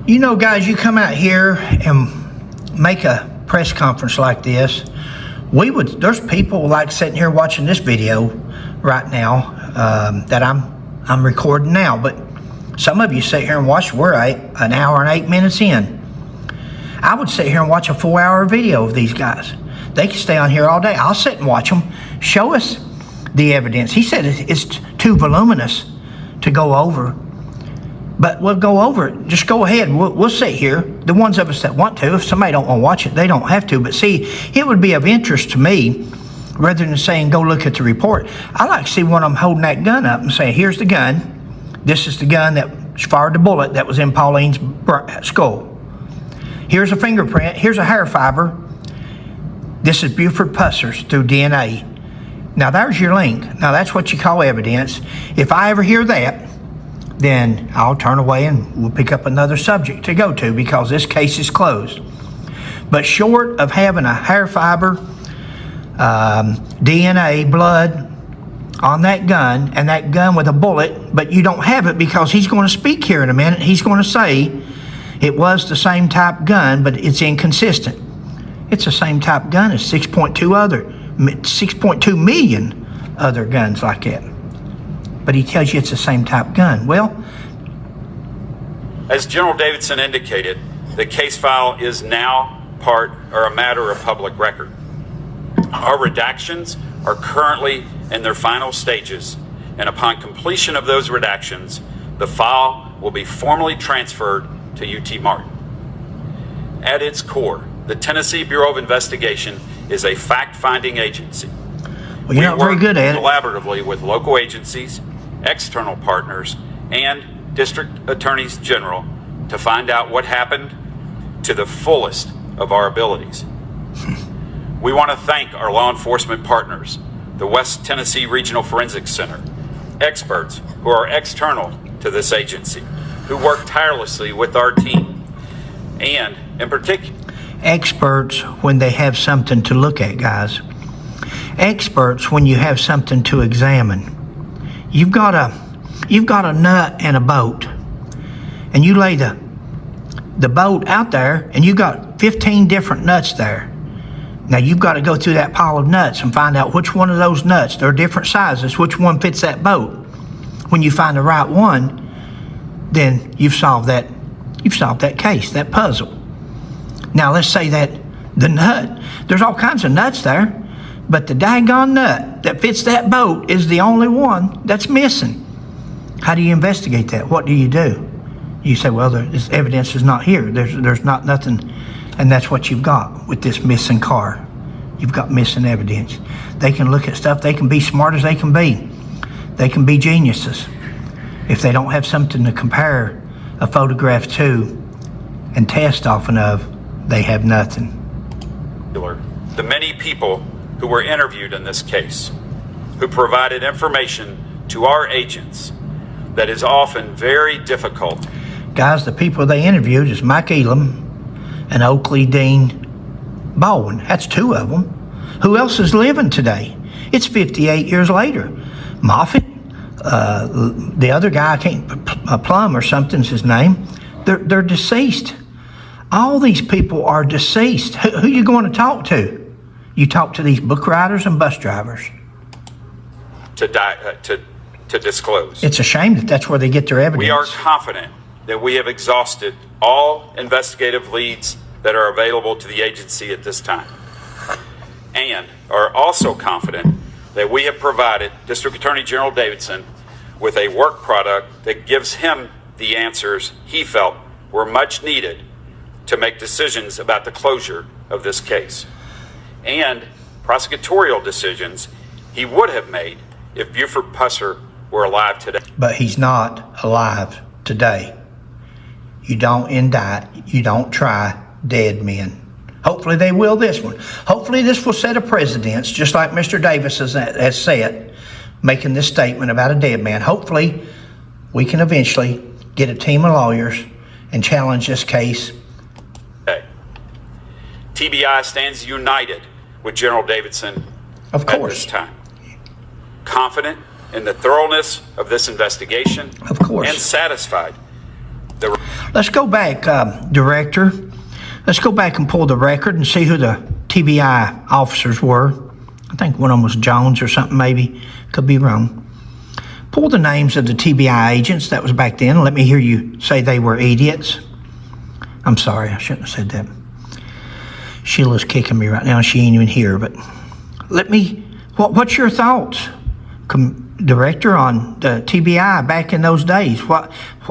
You know, guys, you come out here and make a press conference like this. There's people like sitting here watching this video right now that I'm recording now, but some of you sit here and watch, we're an hour and 8 minutes in. I would sit here and watch a 4-hour video of these guys. They can stay on here all day. I'll sit and watch them. Show us the evidence. He said it's too voluminous to go over. But we'll go over it. Just go ahead. We'll sit here. The ones of us that want to. If somebody don't want to watch it, they don't have to. But see, it would be of interest to me, rather than saying, go look at the report. I like to see one of them holding that gun up and saying, here's the gun. This is the gun that fired the bullet that was in Pauline's skull. Here's a fingerprint. Here's a hair fiber. This is Buford Pusser's through DNA. Now, there's your link. Now, that's what you call evidence. If I ever hear that, then I'll turn away and we'll pick up another subject to go to, because this case is closed. But short of having a hair fiber, DNA, blood on that gun, and that gun with a bullet, but you don't have it because he's going to speak here in a minute. He's going to say it was the same type gun, but it's inconsistent. It's the same type gun as 6.2 million other guns like that. But he tells you it's the same type gun. Well, as General Davidson indicated, the case file is now a matter of public record. Our redactions are currently in their final stages, and upon completion of those redactions, the file will be formally transferred to UT Martin. At its core, the Tennessee Bureau of Investigation is a fact-finding agency. Well, you're not very good at it. Collaboratively with local agencies, external partners, and district attorneys general to find out what happened to the fullest of our abilities. We want to thank our law enforcement partners, the West Tennessee Regional Forensics Center, experts who are external to this agency, who work tirelessly with our team, and in particular, experts when they have something to look at, guys. Experts when you have something to examine. You've got a nut and a boat, and you lay the boat out there, and you got 15 different nuts there. Now you've got to go through that pile of nuts and find out which one of those nuts, they're different sizes, which one fits that boat. When you find the right one, then you've solved that case, that puzzle. Now let's say that the nut, there's all kinds of nuts there, but the daggone nut that fits that boat is the only one that's missing. How do you investigate that? What do? You say, well, this evidence is not here. There's not nothing, and that's what you've got with this missing car. You've got missing evidence. They can look at stuff. They can be smart as they can be. They can be geniuses. If they don't have something to compare a photograph to and test often of, they have nothing. the many people who were interviewed in this case, who provided information to our agents that is often very difficult. Guys, the people they interviewed is Mike Elam and Oakley Dean Baldwin. That's two of them. Who else is living today? It's 58 years later. Moffitt, the other guy, I can't, Plum or something's his name, they're deceased. All these people are deceased. Who you going to talk to? You talk to these book writers and bus drivers. To disclose. It's a shame that that's where they get their evidence. We are confident that we have exhausted all investigative leads that are available to the agency at this time, and are also confident that we have provided District Attorney General Davidson with a work product that gives him the answers he felt were much needed to make decisions about the closure of this case, and prosecutorial decisions he would have made if Buford Pusser were alive today. But he's not alive today. You don't indict, you don't try dead men. Hopefully they will this one. Hopefully this will set a precedence, just like Mr. Davis has said, making this statement about a dead man. Hopefully we can eventually get a team of lawyers and challenge this case. TBI stands united with General Davidson Of course. at this time. Confident in the thoroughness of this investigation. Of course. And satisfied. Let's go back, Director. Let's go back and pull the record and see who the TBI officers were. I think one of them was Jones or something, maybe. Could be wrong. Pull the names of the TBI agents that was back then. Let me hear you say they were idiots. I'm sorry, I shouldn't have said that. Sheila's kicking me right now. She ain't even here, but what's your thoughts, Director, on the TBI back in those days?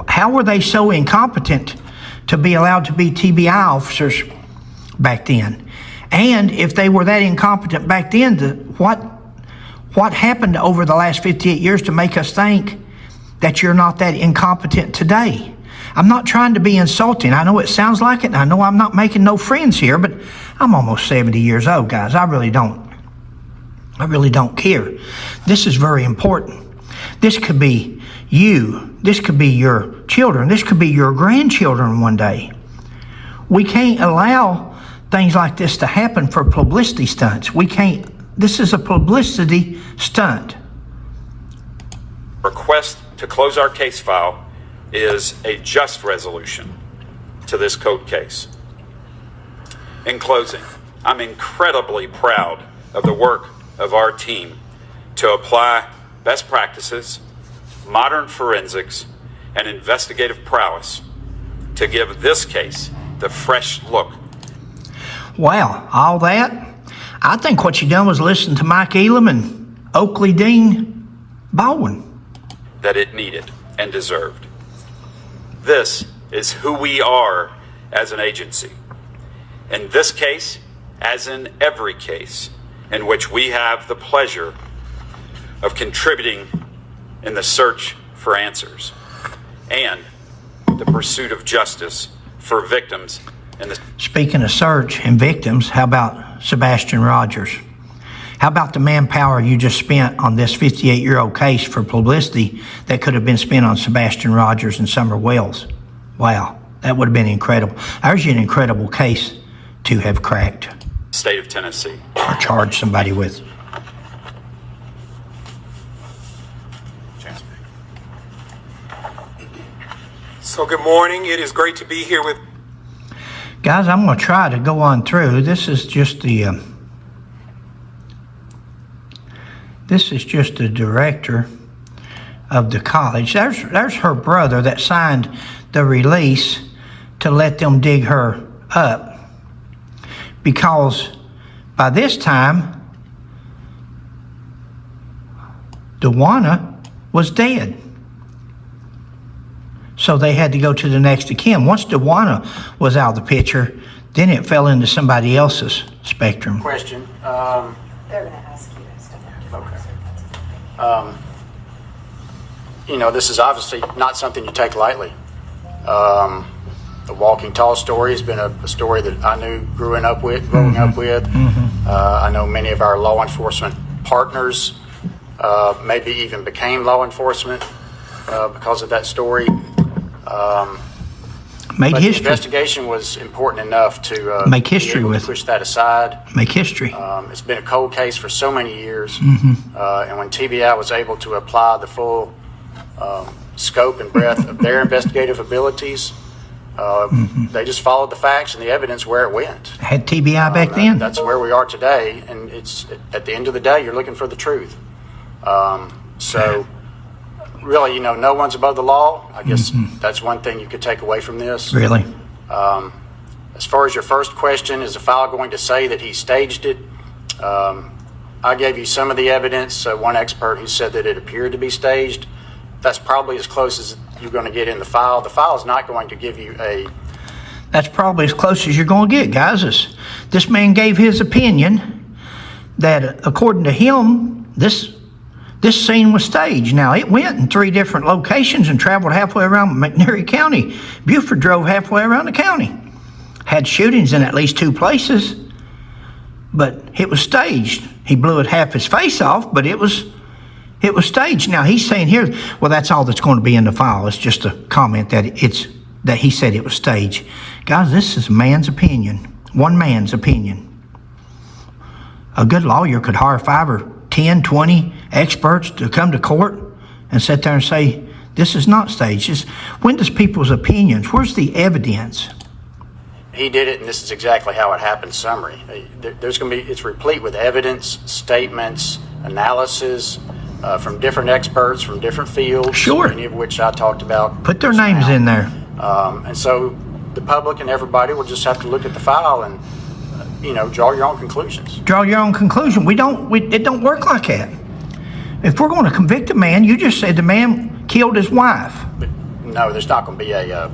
How were they so incompetent to be allowed to be TBI officers back then? And if they were that incompetent back then, what happened over the last 58 years to make us think that you're not that incompetent today? I'm not trying to be insulting. I know it sounds like it, and I know I'm not making no friends here, but I'm almost 70 years old, guys. I really don't care. This is very important. This could be you. This could be your children. This could be your grandchildren one day. We can't allow things like this to happen for publicity stunts. We can't. This is a publicity stunt. Request to close our case file is a just resolution to this cold case. In closing, I'm incredibly proud of the work of our team to apply best practices, modern forensics, and investigative prowess to give this case the fresh look. Wow, all that? I think what you done was listen to Mike Elam and Oakley Dean Baldwin That it needed and deserved. This is who we are as an agency. In this case, as in every case in which we have the pleasure of contributing in the search for answers and the pursuit of justice for victims in the... Speaking of search and victims, how about Sebastian Rogers? How about the manpower you just spent on this 58-year-old case for publicity that could have been spent on Sebastian Rogers and Summer Wells? Wow, that would have been incredible. There's an incredible case to have cracked. State of Tennessee. Or charged somebody with. So good morning. It is great to be here with... Guys, I'm going to try to go on through. This is just the director of the college. There's her brother that signed the release to let them dig her up, because by this time Dewana was dead. So they had to go to the next of kin. Once Dewana was out of the picture, then it fell into somebody else's spectrum. Question. They're going to ask you and stuff. Okay. You know, this is obviously not something you take lightly. The Walking Tall story has been a story that I knew growing up with. I know many of our law enforcement partners maybe even became law enforcement because of that story. Made but history. The investigation was important enough to make history be able with. to push that aside. Make history. It's been a cold case for so many years, and when TBI was able to apply the full scope and breadth of their investigative abilities, they just followed the facts and the evidence where it went. Had TBI back then. That's where we are today, and it's at the end of the day, you're looking for the truth. So, really, you know, no one's above the law. I guess that's one thing you could take away from this. Really? As far as your first question, is the file going to say that he staged it? I gave you some of the evidence. One expert who said that it appeared to be staged. That's probably as close as you're going to get in the file. The file is not going to give you a... That's probably as close as you're going to get, guys. This man gave his opinion that, according to him, this scene was staged. Now, it went in 3 different locations and traveled halfway around McNairy County. Buford drove halfway around the county. Had shootings in at least 2 places, but it was staged. He blew it half his face off, but it was staged. Now, he's saying here, well, that's all that's going to be in the file. It's just a comment that he said it was staged. Guys, this is a man's opinion. One man's opinion. A good lawyer could hire 5 or 10, 20 experts to come to court and sit there and say, this is not staged. When does people's opinions, where's the evidence? He did it, and this is exactly how it happened. Summary. It's replete with evidence, statements, analysis from different experts from different fields. Sure. Many of which I talked about. Put their names in there. And so the public and everybody will just have to look at the file and, draw your own conclusions. Draw your own conclusion. It don't work like that. If we're going to convict a man, you just said the man killed his wife. But no, there's not going to be a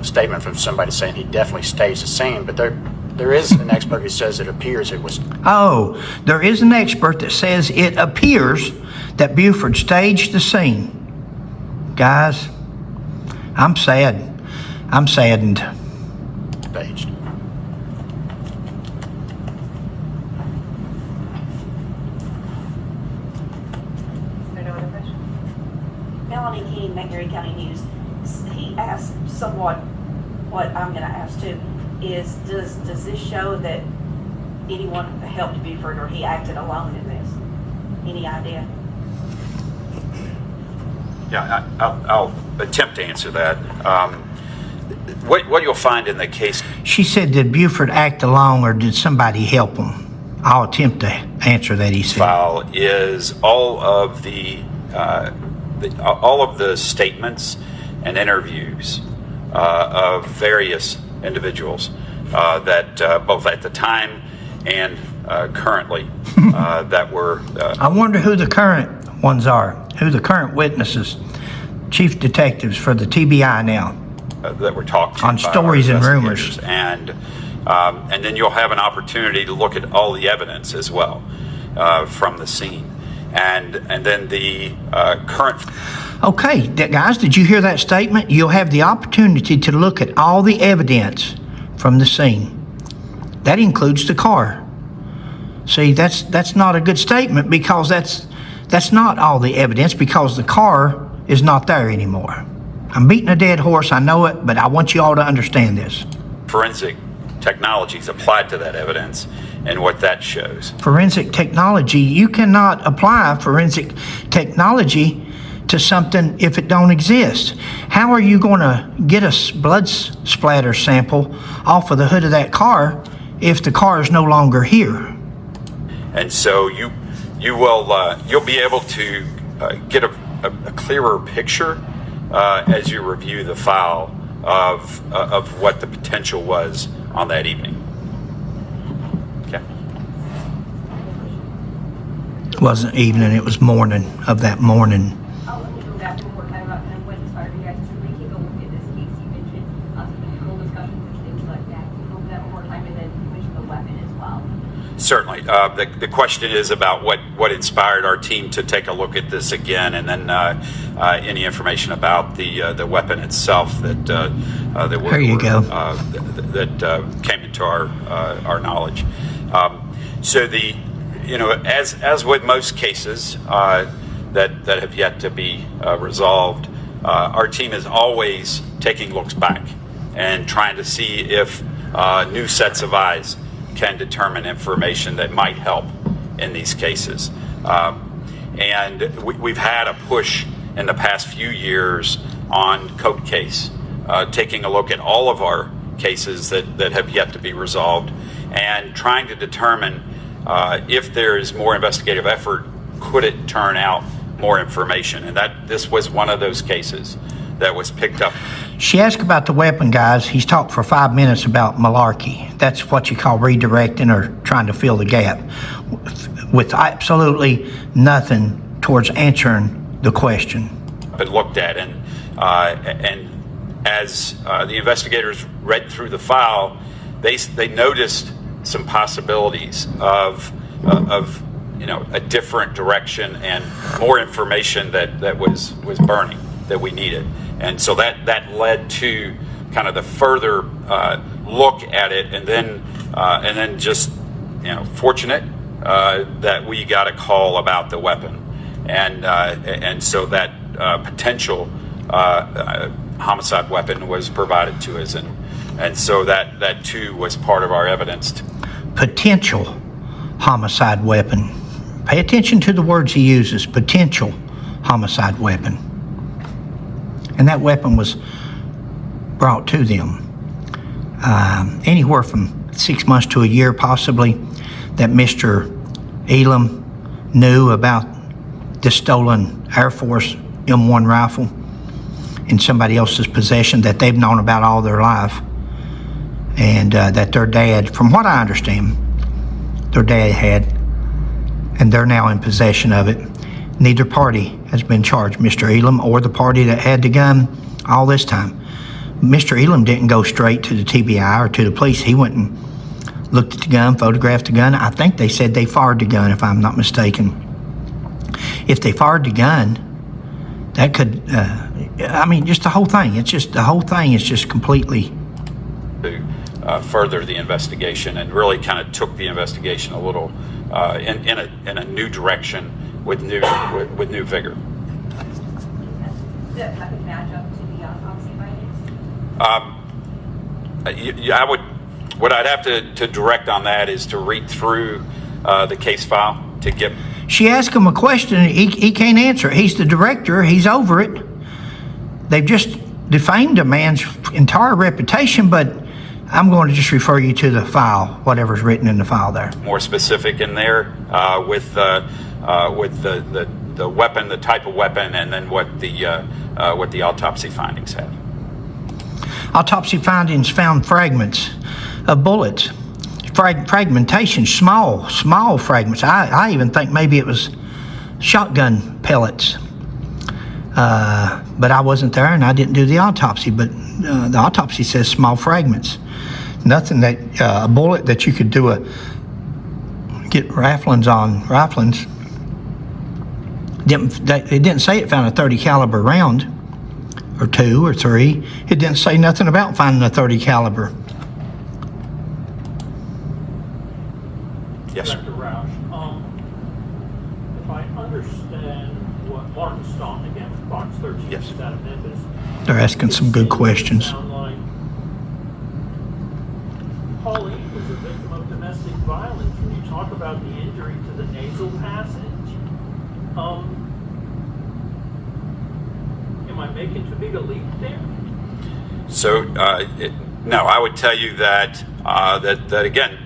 statement from somebody saying he definitely staged the scene, but there is an expert who says it appears it was. Oh, there is an expert that says it appears that Buford staged the scene. Guys, I'm sad. I'm saddened. Staged. Melanie King, McNairy County News. He asked somewhat what I'm going to ask too is, does this show that anyone helped Buford or he acted alone in this? Any idea? Yeah, I'll attempt to answer that. What you'll find in the case... She said, did Buford act alone or did somebody help him? I'll attempt to answer that, he said. File is all of the statements and interviews of various individuals that both at the time and currently that were... I wonder who the current ones are, who the current witnesses, chief detectives for the TBI now. That were talked to on stories and rumors. And then you'll have an opportunity to look at all the evidence as well from the scene. And then the current... Okay, guys, did you hear that statement? You'll have the opportunity to look at all the evidence from the scene. That includes the car. See, that's not a good statement, because that's not all the evidence, because the car is not there anymore. I'm beating a dead horse, I know it, but I want you all to understand this. Forensic technologies applied to that evidence and what that shows. Forensic technology, you cannot apply forensic technology to something if it don't exist. How are you going to get a blood splatter sample off of the hood of that car if the car is no longer here? And so you'll be able to get a clearer picture as you review the file of what the potential was on that evening. Okay. It wasn't evening, it was morning of that morning. Let me go back one more time about kind of what inspired you guys to really take a look at this case. You mentioned some legal discussions and things like that. Can you go over that one more time, and then you mentioned the weapon as well? Certainly. The question is about what inspired our team to take a look at this again, and then any information about the weapon itself that There you go. that came into our knowledge. So as with most cases that have yet to be resolved, our team is always taking looks back and trying to see if new sets of eyes can determine information that might help in these cases. And we've had a push in the past few years on code case, taking a look at all of our cases that have yet to be resolved and trying to determine if there is more investigative effort, could it turn out more information? And this was one of those cases that was picked up. She asked about the weapon, guys. He's talked for 5 minutes about malarkey. That's what you call redirecting or trying to fill the gap with absolutely nothing towards answering the question. But looked at, and as the investigators read through the file, they noticed some possibilities of a different direction and more information that was burning that we needed. And so that led to kind of the further look at it, and then just fortunate that we got a call about the weapon, and so that potential homicide weapon was provided to us, and so that too was part of our evidence. Potential homicide weapon. Pay attention to the words he uses. Potential homicide weapon. And that weapon was brought to them anywhere from 6 months to a year, possibly, that Mr. Elam knew about this stolen Air Force M1 rifle in somebody else's possession that they've known about all their life, and that their dad, from what I understand, their dad had, and they're now in possession of it. Neither party has been charged, Mr. Elam or the party that had the gun all this time. Mr. Elam didn't go straight to the TBI or to the police. He went and looked at the gun, photographed the gun. I think they said they fired the gun, if I'm not mistaken. If they fired the gun, that could, just the whole thing. The whole thing is just completely. To further the investigation, and really kind of took the investigation a little in a new direction with new vigor. Does that kind of match up to the autopsy findings? What I'd have to direct on that is to read through the case file to get. She asked him a question, he can't answer it. He's the director, he's over it. They've just defamed a man's entire reputation, but I'm going to just refer you to the file, whatever's written in the file there. More specific in there with the weapon, the type of weapon, and then what the autopsy findings had. Autopsy findings found fragments of bullets, fragmentation, small fragments. I even think maybe it was shotgun pellets. But I wasn't there and I didn't do the autopsy, but the autopsy says small fragments. Nothing that, a bullet that you could get riflings. It didn't say it found a 30 caliber round, or 2 or 3. It didn't say nothing about finding a 30 caliber. Yes, sir. Director Roush, if I understand what Martin Staunton, again, with Fox 13, Yes. is out of Memphis. They're asking some good questions. Sound like Pauline was a victim of domestic violence. When you talk about the injury to the nasal passage, am I making too big a leap there? So, no, I would tell you that that again,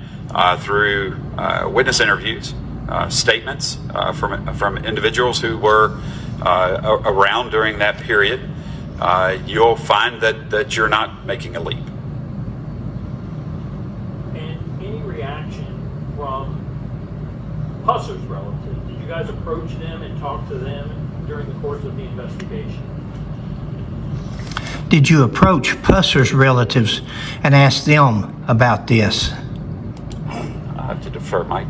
through witness interviews, statements from individuals who were around during that period, you'll find that you're not making a leap. And any reaction from Pusser's relatives? Did you guys approach them and talk to them during the course of the investigation? Did you approach Pusser's relatives and ask them about this? I have to defer, Mike.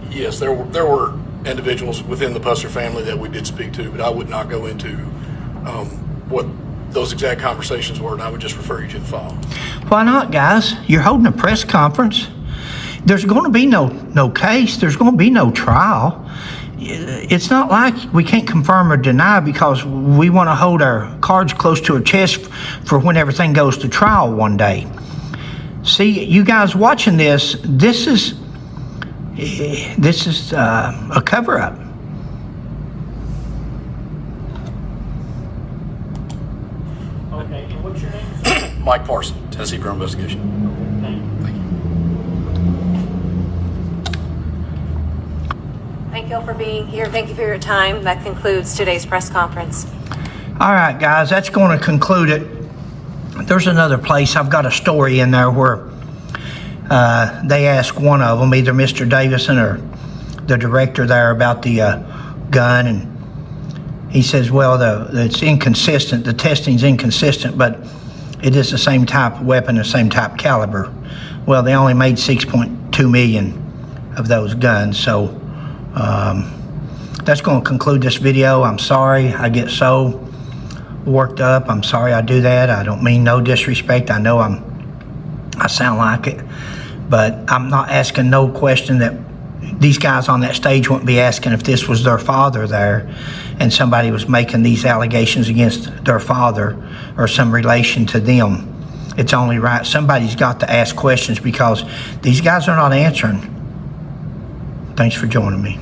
Yes, there were individuals within the Pusser family that we did speak to, but I would not go into what those exact conversations were, and I would just refer you to the file. Why not, guys? You're holding a press conference. There's going to be no case. There's going to be no trial. It's not like we can't confirm or deny because we want to hold our cards close to our chest for when everything goes to trial one day. See, you guys watching this is a cover-up. Okay, and what's your name, sir? Mike Parson, Tennessee Bureau of Investigation. Thank you. Thank you. Thank you all for being here. Thank you for your time. That concludes today's press conference. All right, guys, that's going to conclude it. There's another place. I've got a story in there where they ask one of them, either Mr. Davison or the director there, about the gun, and he says, well, it's inconsistent. The testing's inconsistent, but it is the same type of weapon, the same type caliber. Well, they only made 6.2 million of those guns, so that's going to conclude this video. I'm sorry I get so worked up. I'm sorry I do that. I don't mean no disrespect. I know I sound like it, but I'm not asking no question that these guys on that stage wouldn't be asking if this was their father there and somebody was making these allegations against their father or some relation to them. It's only right. Somebody's got to ask questions because these guys are not answering. Thanks for joining me.